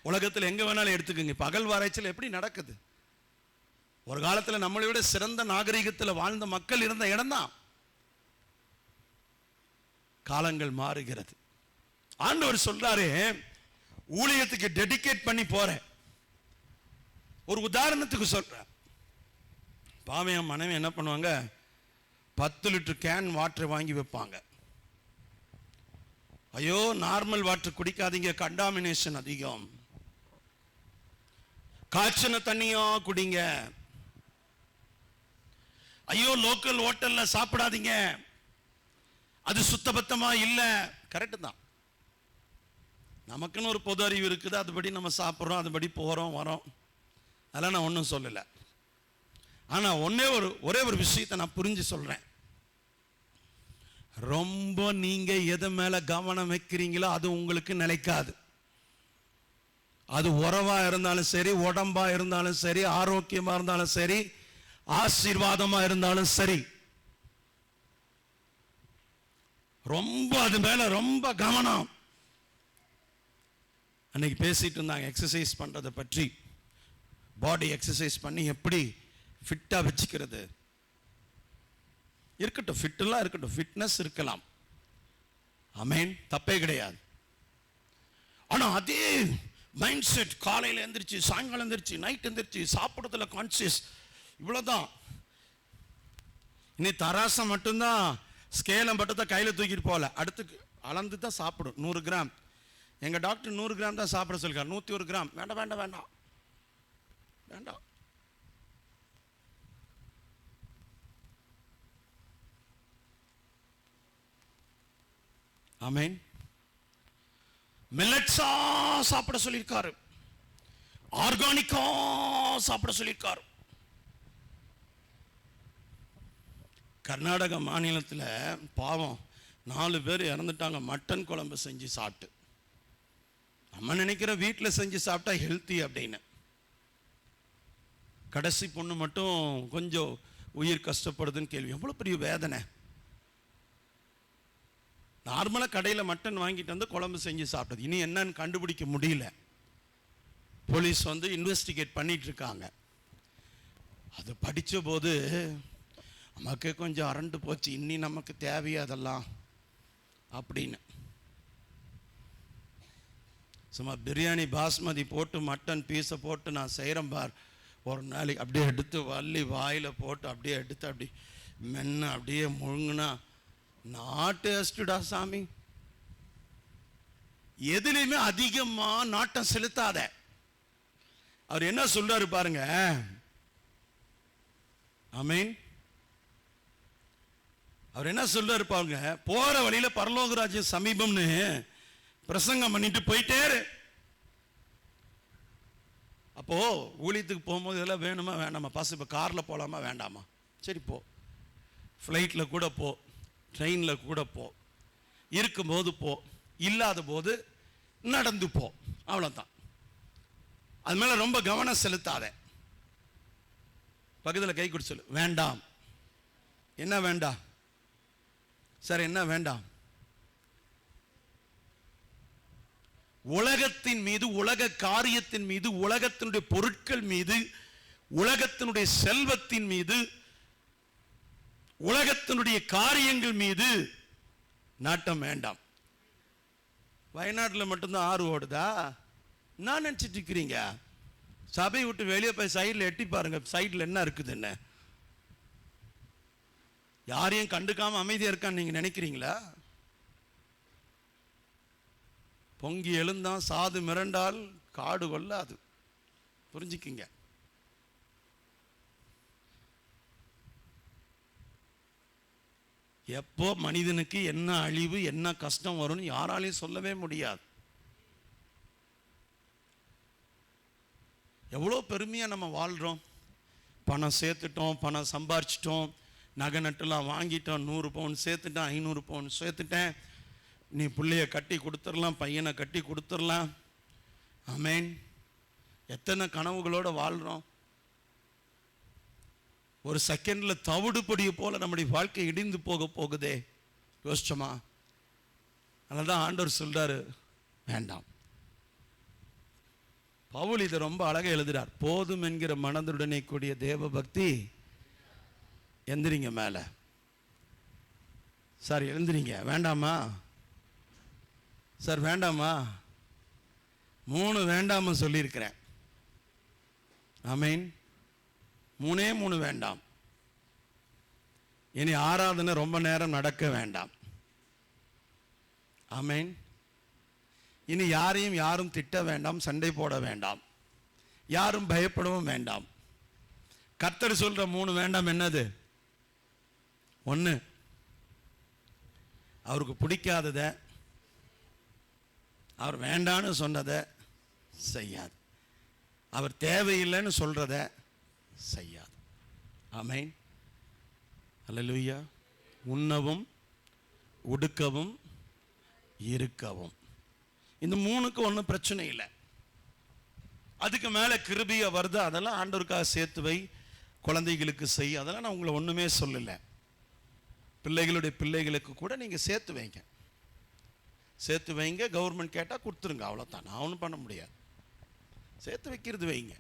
உலகத்தில் எங்க வேணாலும் எடுத்துக்கோங்க. இப்ப அகழ்வாராய்ச்சியில் எப்படி நடக்குது? ஒரு காலத்தில் நம்மளை விட சிறந்த நாகரிகத்தில் வாழ்ந்த மக்கள் இருந்த இடம் தான். காலங்கள் மாறுகிறது. ஆண்டவர் சொல்றாரு, ஊழியத்துக்கு டெடிகேட் பண்ணி போறேன். ஒரு உதாரணத்துக்கு சொல்றேன். பாவையும் மனைவி என்ன பண்ணுவாங்க, 10 லிட்டர் கேன் வாட்டர் வாங்கி வைப்பாங்க. ஐயோ, நார்மல் வாட்டர் குடிக்காதீங்க, கண்டாமினேஷன் அதிகம். காய்ச்சின தண்ணியா குடிங்க. ஐயோ, லோக்கல் ஹோட்டல்ல சாப்பிடாதீங்க, அது சுத்தபத்தமா இல்ல. கரெக்ட் தான். நமக்குன்னு ஒரு பொது அறிவு இருக்குது, அதுபடி நம்ம சாப்பிட்றோம், அதுபடி போறோம் வரோம். அதெல்லாம் நான் ஒன்றும் சொல்லலை. ஆனா ஒரே ஒரு விஷயத்தை நான் புரிஞ்சு சொல்றேன். ரொம்ப நீங்க எது மேல கவனம் வைக்கிறீங்களோ அது உங்களுக்கு நிலைக்காது. அது உறவா இருந்தாலும் சரி, உடம்பா இருந்தாலும் சரி, ஆரோக்கியமா இருந்தாலும் சரி, ஆசீர்வாதமா இருந்தாலும் சரி, ரொம்ப அது மேல ரொம்ப கவனம். அன்னைக்கு பேசிட்டு இருந்தாங்க எக்ஸசைஸ் பண்றதை பற்றி. பாடி எக்ஸசைஸ் பண்ணி எப்படி ஃபிட்டா வச்சுக்கிறது. இருக்கட்டும், ஃபிட்லாம் இருக்கட்டும், ஃபிட்னஸ் இருக்கலாம், ஆமென், தப்பே கிடையாது. ஆனா அதே மைண்ட் செட் காலையில் எந்திரிச்சு, சாயங்காலம் எந்திரிச்சு, நைட் எந்திரிச்சு, சாப்பிடுறதுல கான்சியஸ், இவ்வளவுதான். இனி தராசம் மட்டும்தான், ஸ்கேலம் மட்டும் தான் கையில் தூக்கிட்டு போகல, அடுத்து அளந்து தான் சாப்பிடும். 100 கிராம். எங்க டாக்டர் 100 கிராம் தான் சாப்பிட சொல்லிருக்காரு. 101 கிராம் வேண்டாம் வேண்டாம் வேண்டாம் வேண்டாம். ஆமென். மில்லட்ஸா சாப்பிட சொல்லியிருக்காரு, ஆர்கானிக்கா சாப்பிட சொல்லியிருக்காரு. கர்நாடக மாநிலத்தில் பாவம் 4 பேர் இறந்துட்டாங்க மட்டன் குழம்பு செஞ்சு சாப்பிட்டு. நம்ம நினைக்கிற வீட்டில் செஞ்சு சாப்பிட்டா ஹெல்த்தி அப்படின்னு. கடைசி பொண்ணு மட்டும் கொஞ்சம் உயிர் கஷ்டப்படுதுன்னு கேள்வி. எவ்வளவு பெரிய வேதனை. நார்மலாக கடையில் மட்டன் வாங்கிட்டு வந்து குழம்பு செஞ்சு சாப்பிட்டது. இனி என்னன்னு கண்டுபிடிக்க முடியல. போலீஸ் வந்து இன்வெஸ்டிகேட் பண்ணிட்டு இருக்காங்க. அது படித்த போது நமக்கு கொஞ்சம் அரண்டு போச்சு. இன்னி நமக்கு தேவையா அதெல்லாம் அப்படின்னு. சும்மா பிரியாணி பாஸ்மதி போட்டு மட்டன் பீஸை போட்டு நான் செய்கிறேன் பார், ஒரு நாளைக்கு அப்படியே எடுத்து வள்ளி வாயில் போட்டு அப்படியே எடுத்து அப்படி மென்னு அப்படியே முழுங்குனா நாட்டு டேஸ்டுடா சாமி. எதுலையுமே அதிகமா நாட்டம் செலுத்தாத. அவர் என்ன சொல்றாரு பாருங்க. ஆமென். அவர் என்ன சொல்றாரு பாருங்க. போற வழியில பரலோக ராஜ்யம் சமீபம்னு பிரசங்கம் பண்ணிட்டு போயிட்டே. அப்போ ஊழியத்துக்கு போகும்போது இதெல்லாம் வேணுமா வேண்டாமா? பாஸ் இப்போ காரில் போகலாமா வேண்டாமா? சரி போ. ஃப்ளைட்டில் கூட போ, ட்ரெயினில் கூட போ, இருக்கும்போது போ, இல்லாத போது நடந்து போ, அவ்வளோதான். அது மேலே ரொம்ப கவனம் செலுத்தாத. பக்கத்தில் கை கொடுத்து சொல்லு, வேண்டாம். என்ன வேண்டாம் சார்? என்ன வேண்டாம்? உலகத்தின் மீது, உலக காரியத்தின் மீது, உலகத்தினுடைய பொருட்கள் மீது, உலகத்தினுடைய செல்வத்தின் மீது உலகத்தினுடைய காரியங்கள் மீது நாட்டம் வேண்டாம். வயநாட்டில் மட்டும்தான் ஆறு ஓடுதா? நான் நினைச்சிட்டு இருக்கிறீங்க? சபையை விட்டு வெளியே போய் சைடில் எட்டி பாருங்க, சைடில் என்ன இருக்குது, என்ன யாரையும் கண்டுக்காம அமைதியா இருக்கான்னு நீங்க நினைக்கிறீங்களா? பொங்கி எழுந்தான் சாது மிரண்டால் காடு கொள்ளாது. புரிஞ்சுக்கிங்க. எப்போ மனிதனுக்கு என்ன அழிவு என்ன கஷ்டம் வரும்னு யாராலையும் சொல்லவே முடியாது. எவ்வளோ பெருமையா நம்ம வாழ்றோம். பணம் சேர்த்துட்டோம், பணம் சம்பாரிச்சிட்டோம், நகை நட்டுலாம் வாங்கிட்டோம், 100 பவுன் சேர்த்துட்டேன், 500 பவுன் சேர்த்துட்டேன், நீ பிள்ளைய கட்டி கொடுத்துடலாம், பையனை கட்டி கொடுத்துடலாம். ஆமேன். எத்தனை கனவுகளோடு வாழ்கிறோம். ஒரு செகண்ட்ல தவிடுபடியை போல நம்முடைய வாழ்க்கை இடிந்து போகுதே. யோசிச்சோமா? அதனால்தான் ஆண்டவர் சொல்றாரு வேண்டாம். பவுல் இதை ரொம்ப அழகாக எழுதுறார். போதும் என்கிற மனதுடனே கூடிய தேவ பக்தி. எந்திரிங்க மேல. சார் எழுந்திரிங்க. வேண்டாமா சார்? வேண்டாமா? 3 வேண்டாம சொல்லியிருக்கிறேன். ஆமீன். 3 வேண்டாம். இனி ஆராதனை ரொம்ப நேரம் நடக்க வேண்டாம். ஆமீன். இனி யாரும் திட்ட வேண்டாம், சண்டை போட வேண்டாம், யாரும் பயப்படவும் வேண்டாம். கர்த்தர் சொல்ற 3 வேண்டாம் என்னது? 1, அவருக்கு பிடிக்காதத, அவர் வேண்டான்னு சொன்னதை செய்யாது, அவர் தேவையில்லைன்னு சொல்றத செய்யாது. ஆமென். அல்லேலூயா. உண்ணவும் உடுக்கவும் இருக்கவும், இந்த 3க்கு ஒன்றும் பிரச்சனை இல்லை. அதுக்கு மேலே கிருபையா வருது, அதெல்லாம் ஆண்டவருக்காக சேர்த்து வை, குழந்தைகளுக்கு செய், அதெல்லாம் நான் உங்களை ஒன்றுமே சொல்லலை. பிள்ளைகளுடைய பிள்ளைகளுக்கு கூட நீங்கள் சேர்த்து வைங்க, சேர்த்து வைங்க. கவர்மெண்ட் கேட்டால் கொடுத்துருங்க, அவ்வளோதான். நான் ஒன்றும் பண்ண முடியாது. சேர்த்து வைக்கிறது வைங்க.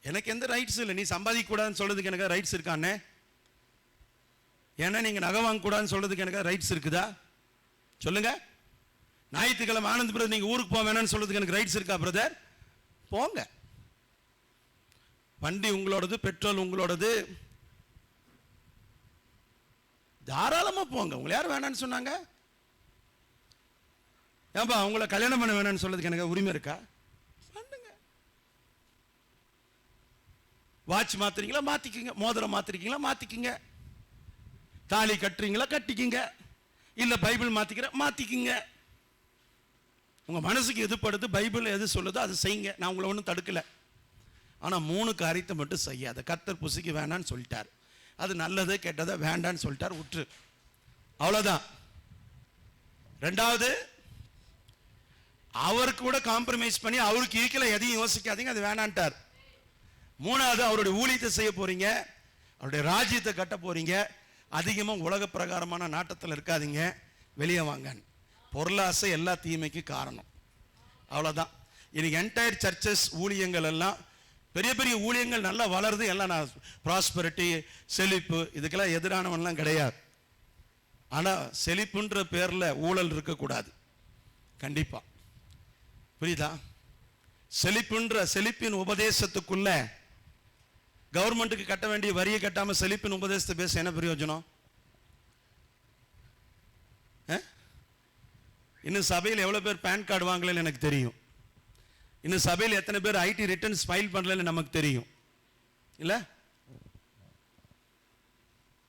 எனக்கு எந்த ரைட்ஸும் இல்லை. நீ சம்பாதிக்கக்கூடாதுன்னு சொல்கிறதுக்கு எனக்கு ரைட்ஸ் இருக்கானே? ஏன்னா நீங்கள் நகை வாங்கக்கூடாதுன்னு சொல்கிறதுக்கு எனக்கு ரைட்ஸ் இருக்குதா? சொல்லுங்க. ஞாயிற்றுக்கிழமை ஆனந்த் பிரதர் நீங்கள் ஊருக்கு போக வேணாம்னு சொல்கிறதுக்கு எனக்கு ரைட்ஸ் இருக்கா பிரதர்? போங்க. வண்டி உங்களோடது, பெட்ரோல் உங்களோடது, தாராளமாக போங்க. உங்களை யார் வேணான்னு சொன்னாங்க? ஏன்பா உங்களை கல்யாணம் பண்ண வேணாம்னு சொல்றதுக்கு எனக்கு உரிமை இருக்கா? பண்ணுங்க. வாட்ச் மாத்துறீங்களா மாத்திக்கிங்க, மோதிரம் மாத்திருக்கீங்களா மாத்திக்கிங்க, தாலி கட்டுறீங்களா கட்டிக்கிங்க, இல்ல பைபிள் மாத்திக்கிங்க. உங்க மனசுக்கு எது படுது, பைபிள் எது சொல்லுதோ அது செய்யுங்க. நான் உங்களை ஒன்றும் தடுக்கல. ஆனா 3 காரியத்தை மட்டும் செய்யாத. கர்த்தர் புசிக்கு வேணான்னு சொல்லிட்டார், அது நல்லது கெட்டதை வேண்டான்னு சொல்லிட்டார், விட்டுரு, அவ்வளவுதான். 2வது, அவருக்கு கூட காம்ப்ரமைஸ் பண்ணி அவருக்கு ஈக்கல எதையும் யோசிக்காதீங்க, அது வேணான்ட்டார். 3வது, அவருடைய ஊழியத்தை செய்ய போறீங்க, அவருடைய ராஜ்யத்தை கட்ட போறீங்க, அதிகமாக உலக பிரகாரமான நாட்டத்தில் இருக்காதீங்க, வெளியே வாங்க. பொருளாசை எல்லா தீமைக்கு காரணம், அவ்வளோதான். இன்னைக்கு என்டையர் சர்ச்சஸ் ஊழியங்கள் எல்லாம், பெரிய பெரிய ஊழியங்கள் நல்லா வளருது, எல்லாம் நான் ப்ராஸ்பரிட்டி செழிப்பு இதுக்கெல்லாம் எதிரானவன்லாம் கிடையாது. ஆனால் செழிப்புன்ற பேரில் ஊழல் இருக்கக்கூடாது, கண்டிப்பாக. புரியுதா? செழிப்பின் உபதேசத்துக்குள்ள கவர்மெண்ட்டுக்கு கட்ட வேண்டிய வரியை கட்டாம செழிப்பின் உபதேசத்தை பேச என்ன பிரயோஜனம்? இன்னும் சபையில் எவ்வளவு பேர் பேன் கார்டு வாங்கலன்னு எனக்கு தெரியும். இன்னும் சபையில் எத்தனை பேர் ஐடி ரிட்டர்ன்ஸ் ஃபைல் பண்ணலன்னு நமக்கு தெரியும். இல்ல,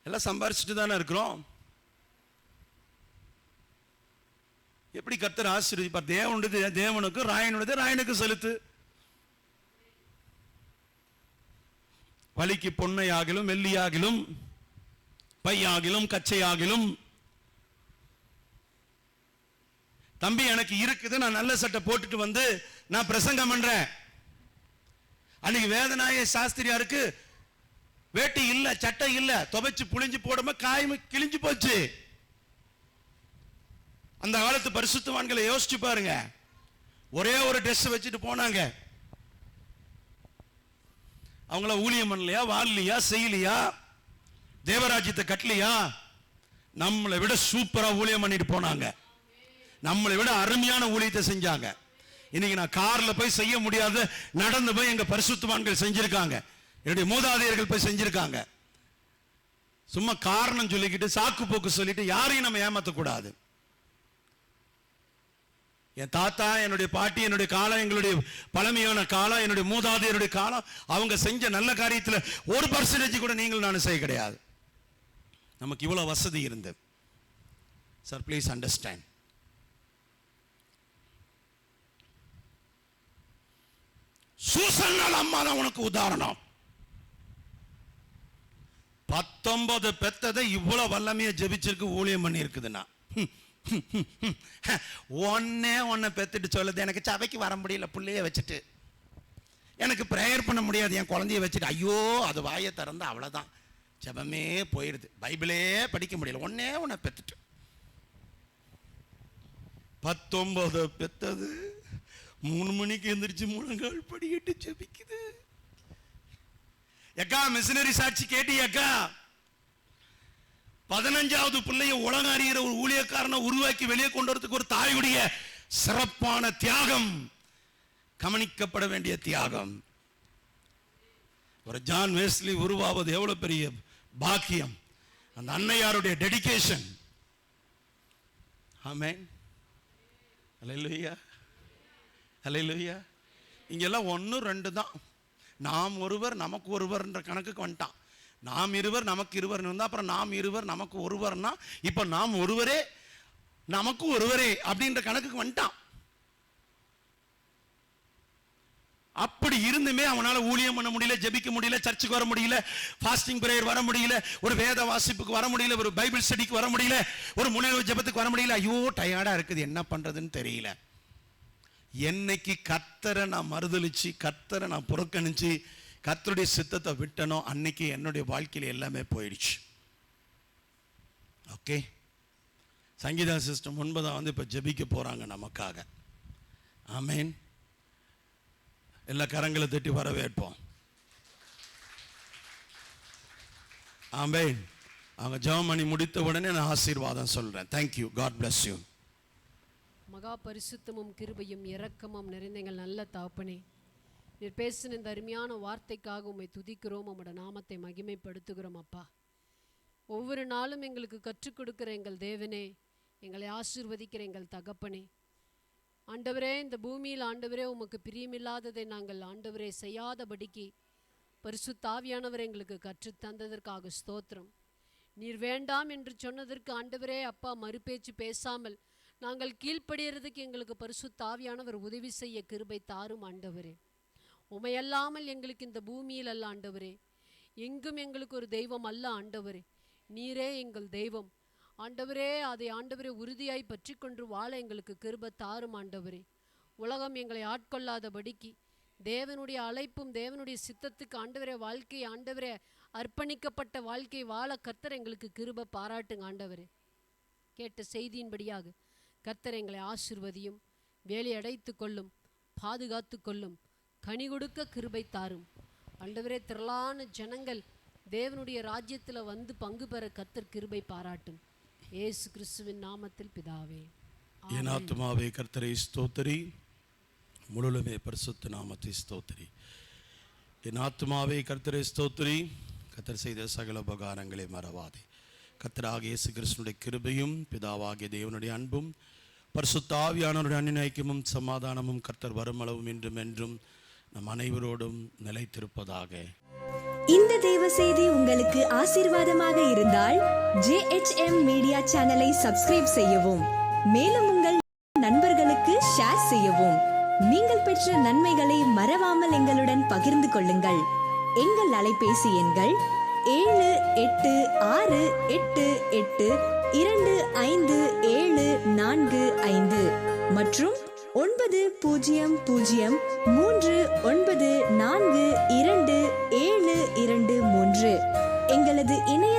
எல்லாம் சம்பாரிச்சுட்டு தானே இருக்கிறோம். எப்படி கர்த்தர் ஆசீர்வதிப்பார்? தேவனுடையது தேவனுக்கு, ராயனுடையது ராயனுக்கு செலுத்து. வலிக்கு பொன்னையாகிலும் வெள்ளியாகிலும் பையாகிலும் கச்சையாகிலும், தம்பி எனக்கு இருக்குது, நான் நல்ல சட்டை போட்டுட்டு வந்து நான் பிரசங்கம் பண்றேன். அன்னைக்கு வேதநாய சாஸ்திரியாருக்கு வேட்டி இல்ல, சட்டை இல்ல, துவைச்சு புளிஞ்சு போடாம காய் கிழிஞ்சு போச்சு. அந்த காலத்து பரிசுத்தவான்களை யோசிச்சு பாருங்க, ஒரே ஒரு ட்ரெஸ் வச்சுட்டு போனாங்க. அவங்கள ஊழியம் பண்ணலையா, வாழலையா, செய்யலையா, தேவராஜ்யத்தை கட்டலையா? நம்மளை விட சூப்பரா ஊழியம் பண்ணிட்டு போனாங்க, நம்மளை விட அருமையான ஊழியத்தை செஞ்சாங்க. இன்னைக்கு நான் கார்ல போய் செய்ய முடியாத நடந்து போய் எங்க பரிசுத்தவான்கள் செஞ்சிருக்காங்க, என்னுடைய மூதாதையர்கள் போய் செஞ்சிருக்காங்க. சும்மா காரணம் சொல்லிக்கிட்டு சாக்கு போக்கு சொல்லிட்டு யாரையும் நம்ம ஏமாத்த கூடாது. என் தாத்தா, என்னுடைய பாட்டி, என்னுடைய காலம், எங்களுடைய பழமையான காலம், என்னுடைய மூதாதையருடைய காலம், அவங்க செஞ்ச நல்ல காரியத்தில் 1% கூட நீங்கள் நானும் செய்ய கிடையாது. நமக்கு இவ்வளவு வசதி இருந்தது. Sir please understand. சூசன்னாள் அம்மா தான் உனக்கு உதாரணம். 19 பெத்ததை இவ்வளவு வல்லமையை ஜெபிச்சிருக்கு, ஊழியம் பண்ணி இருக்குதுன்னா, ஒன்னை பெத்துட்டு சொல்லுது, எனக்கு சபைக்கு வர முடியல புள்ளைய வச்சுட்டு, எனக்கு பிரேயர் பண்ண முடியாது என் குழந்தைய வச்சுட்டு. ஐயோ, அது வாயை திறந்து அவ்வளவுதான், ஜபமே போயிடுது, பைபிளே படிக்க முடியல, ஒன்னை பெத்துட்டு. 19 பெத்தது 3 மணிக்கு எந்திரிச்சு முழங்கால் படிக்கிட்டு ஜபிக்குது. எக்கா மிஷனரி சாட்சி கேட்டியக்கா? 15வது பிள்ளைய உலகம் அறிகிற ஒரு ஊழியக்காரனை உருவாக்கி வெளியே கொண்டு வரதுக்கு ஒரு தாயுடைய சிறப்பான தியாகம், கவனிக்கப்பட வேண்டிய தியாகம். ஒரு ஜான் வெஸ்லி உருவாவது எவ்வளவு பெரிய பாக்கியம், அந்த அன்னையாருடைய டெடிகேஷன். ஆமென், ஹல்லேலூயா, ஹல்லேலூயா. இங்கெல்லாம் 1 2 தான். நாம் ஒருவர் நமக்கு ஒருவர்ன்ற கணக்குக்கு வந்துட்டான். நாம் இருவர் நமக்கு இருவர் இருந்தா, அப்புறம் நாம் இருவர் நமக்கு ஒருவர்னா, இப்ப நாம் ஒருவரே நமக்கு ஒருவரே அப்படின்ற கணக்குக்கு வந்துட்டான். அப்படி இருந்துமே அவனால ஊழியம் பண்ண முடியல, ஜெபிக்க முடியல, சர்ச்சுக்கு வர முடியல, ஃபாஸ்டிங் பிரேயர் வர முடியல, ஒரு வேத வாசிப்புக்கு வர முடியல, ஒரு பைபிள் ஸ்டடிக்கு வர முடியல, ஒரு முனைவு ஜெபத்துக்கு வர முடியல. ஐயோ டயர்டா இருக்குது, என்ன பண்றதுன்னு தெரியல. என்னைக்கு கர்த்தரை நான் மறுதலிச்சு, கர்த்தரை நான் புறக்கணிச்சு, கர்த்தருடைய சித்தத்தை விட்டனோ, அன்னைக்கு என்னுடைய வாழ்க்கையில எல்லாமே போயிடுச்சு. ஓகே, சங்கீதா சிஸ்டம் 9 இப்ப ஜெபிக்க போறாங்க நமக்காக. ஆமென். எல்லா கரங்களை தட்டி வரவேற்போம். ஆமென். அவங்க ஜெபம் பண்ணி முடித்த உடனே நான் ஆசீர்வாதம் சொல்றேன். Thank you, God bless you. மகா பரிசுத்தமும் கிருபையும் இரக்கமும் நிறைந்த எங்கள் நல்ல தகப்பனே, நீர் பேசின இந்த அருமையான வார்த்தைக்காக உம்மை துதிக்கிறோம், உம்முடைய நாமத்தை மகிமைப்படுத்துகிறோம். அப்பா, ஒவ்வொரு நாளும் எங்களுக்கு கற்றுக் கொடுக்கிற எங்கள் தேவனே, எங்களை ஆசீர்வதிக்கிற எங்கள் தகப்பனே, ஆண்டவரே, இந்த பூமியில் ஆண்டவரே உமக்கு பிரியமில்லாததை நாங்கள் ஆண்டவரே செய்யாதபடிக்கு பரிசுத்த ஆவியானவர் எங்களுக்கு கற்றுத் தந்ததற்காக ஸ்தோத்திரம். நீர் வேண்டாம் என்று சொன்னதற்கு ஆண்டவரே அப்பா மறுபேச்சு பேசாமல் நாங்கள் கீழ்ப்படியறதுக்கு எங்களுக்கு பரிசுத்த ஆவியானவர் உதவி செய்ய கிருபை தாரும் ஆண்டவரே. உமையல்லாமல் எங்களுக்கு இந்த பூமியில் அல்ல ஆண்டவரே, எங்கும் எங்களுக்கு ஒரு தெய்வம் அல்ல ஆண்டவரே, நீரே எங்கள் தெய்வம் ஆண்டவரே. அதை ஆண்டவரே உறுதியாய் பற்றி கொண்டு வாழ எங்களுக்கு கிருபை தாரும் ஆண்டவரே. உலகம் எங்களை ஆட்கொள்ளாதபடிக்கு தேவனுடைய அழைப்பும் தேவனுடைய சித்தத்துக்கு ஆண்டவரே வாழ்க்கை ஆண்டவரே அர்ப்பணிக்கப்பட்ட வாழ்க்கை வாழ கர்த்தர் எங்களுக்கு கிருபை பாராட்டுங்க ஆண்டவரே. கேட்ட செய்தியின்படியாக கர்த்தர் எங்களை ஆசீர்வதியும், வேலி அடைத்து கொள்ளும், பாதுகாத்து கொள்ளும், கனி கொடுக்க கிருபை தாரும் ஆண்டவரே. திரளான ஜனங்கள் தேவனுடைய ராஜ்யத்தில் வந்து பங்கு பெற கர்த்தர் கிருபை பாராட்டும். இயேசு கிறிஸ்துவின் நாமத்தில் பிதாவே. என் ஆத்துமாவே கர்த்தரை ஸ்தோத்திரி, முழுமே பரிசுத்த நாமத்தை ஸ்தோத்திரி. என் ஆத்துமாவே கர்த்தரை ஸ்தோத்திரி, கர்த்தர் செய்த சகல உபகாரங்களை மறவாதே. கர்த்தராகிய இயேசு கிறிஸ்துவினுடைய கிருபையும் பிதாவாகிய தேவனுடைய அன்பும் பரிசுத்த ஆவியானவருடைய அன்பின் சமாதானமும் கர்த்தர் வருமளவும் இன்றும் என்றும் நம் அனைவரோடும் நிலைத்திருப்பதாக. இந்த தேவ செய்தி உங்களுக்கு ஆசீர்வாதமாக இருந்தால் JHM மீடியா சேனலை சப்ஸ்கிரைப் செய்யவும், மேலும் உங்கள் நண்பர்களுக்கு ஷேர் செய்யவும். நீங்கள் பெற்ற நன்மைகளை மறவாமல் எங்களுடன் பகிர்ந்து கொள்ளுங்கள். எங்கள் அலைபேசி எண்கள் 7868254745 மற்றும் 9003942723. எங்களது இணைய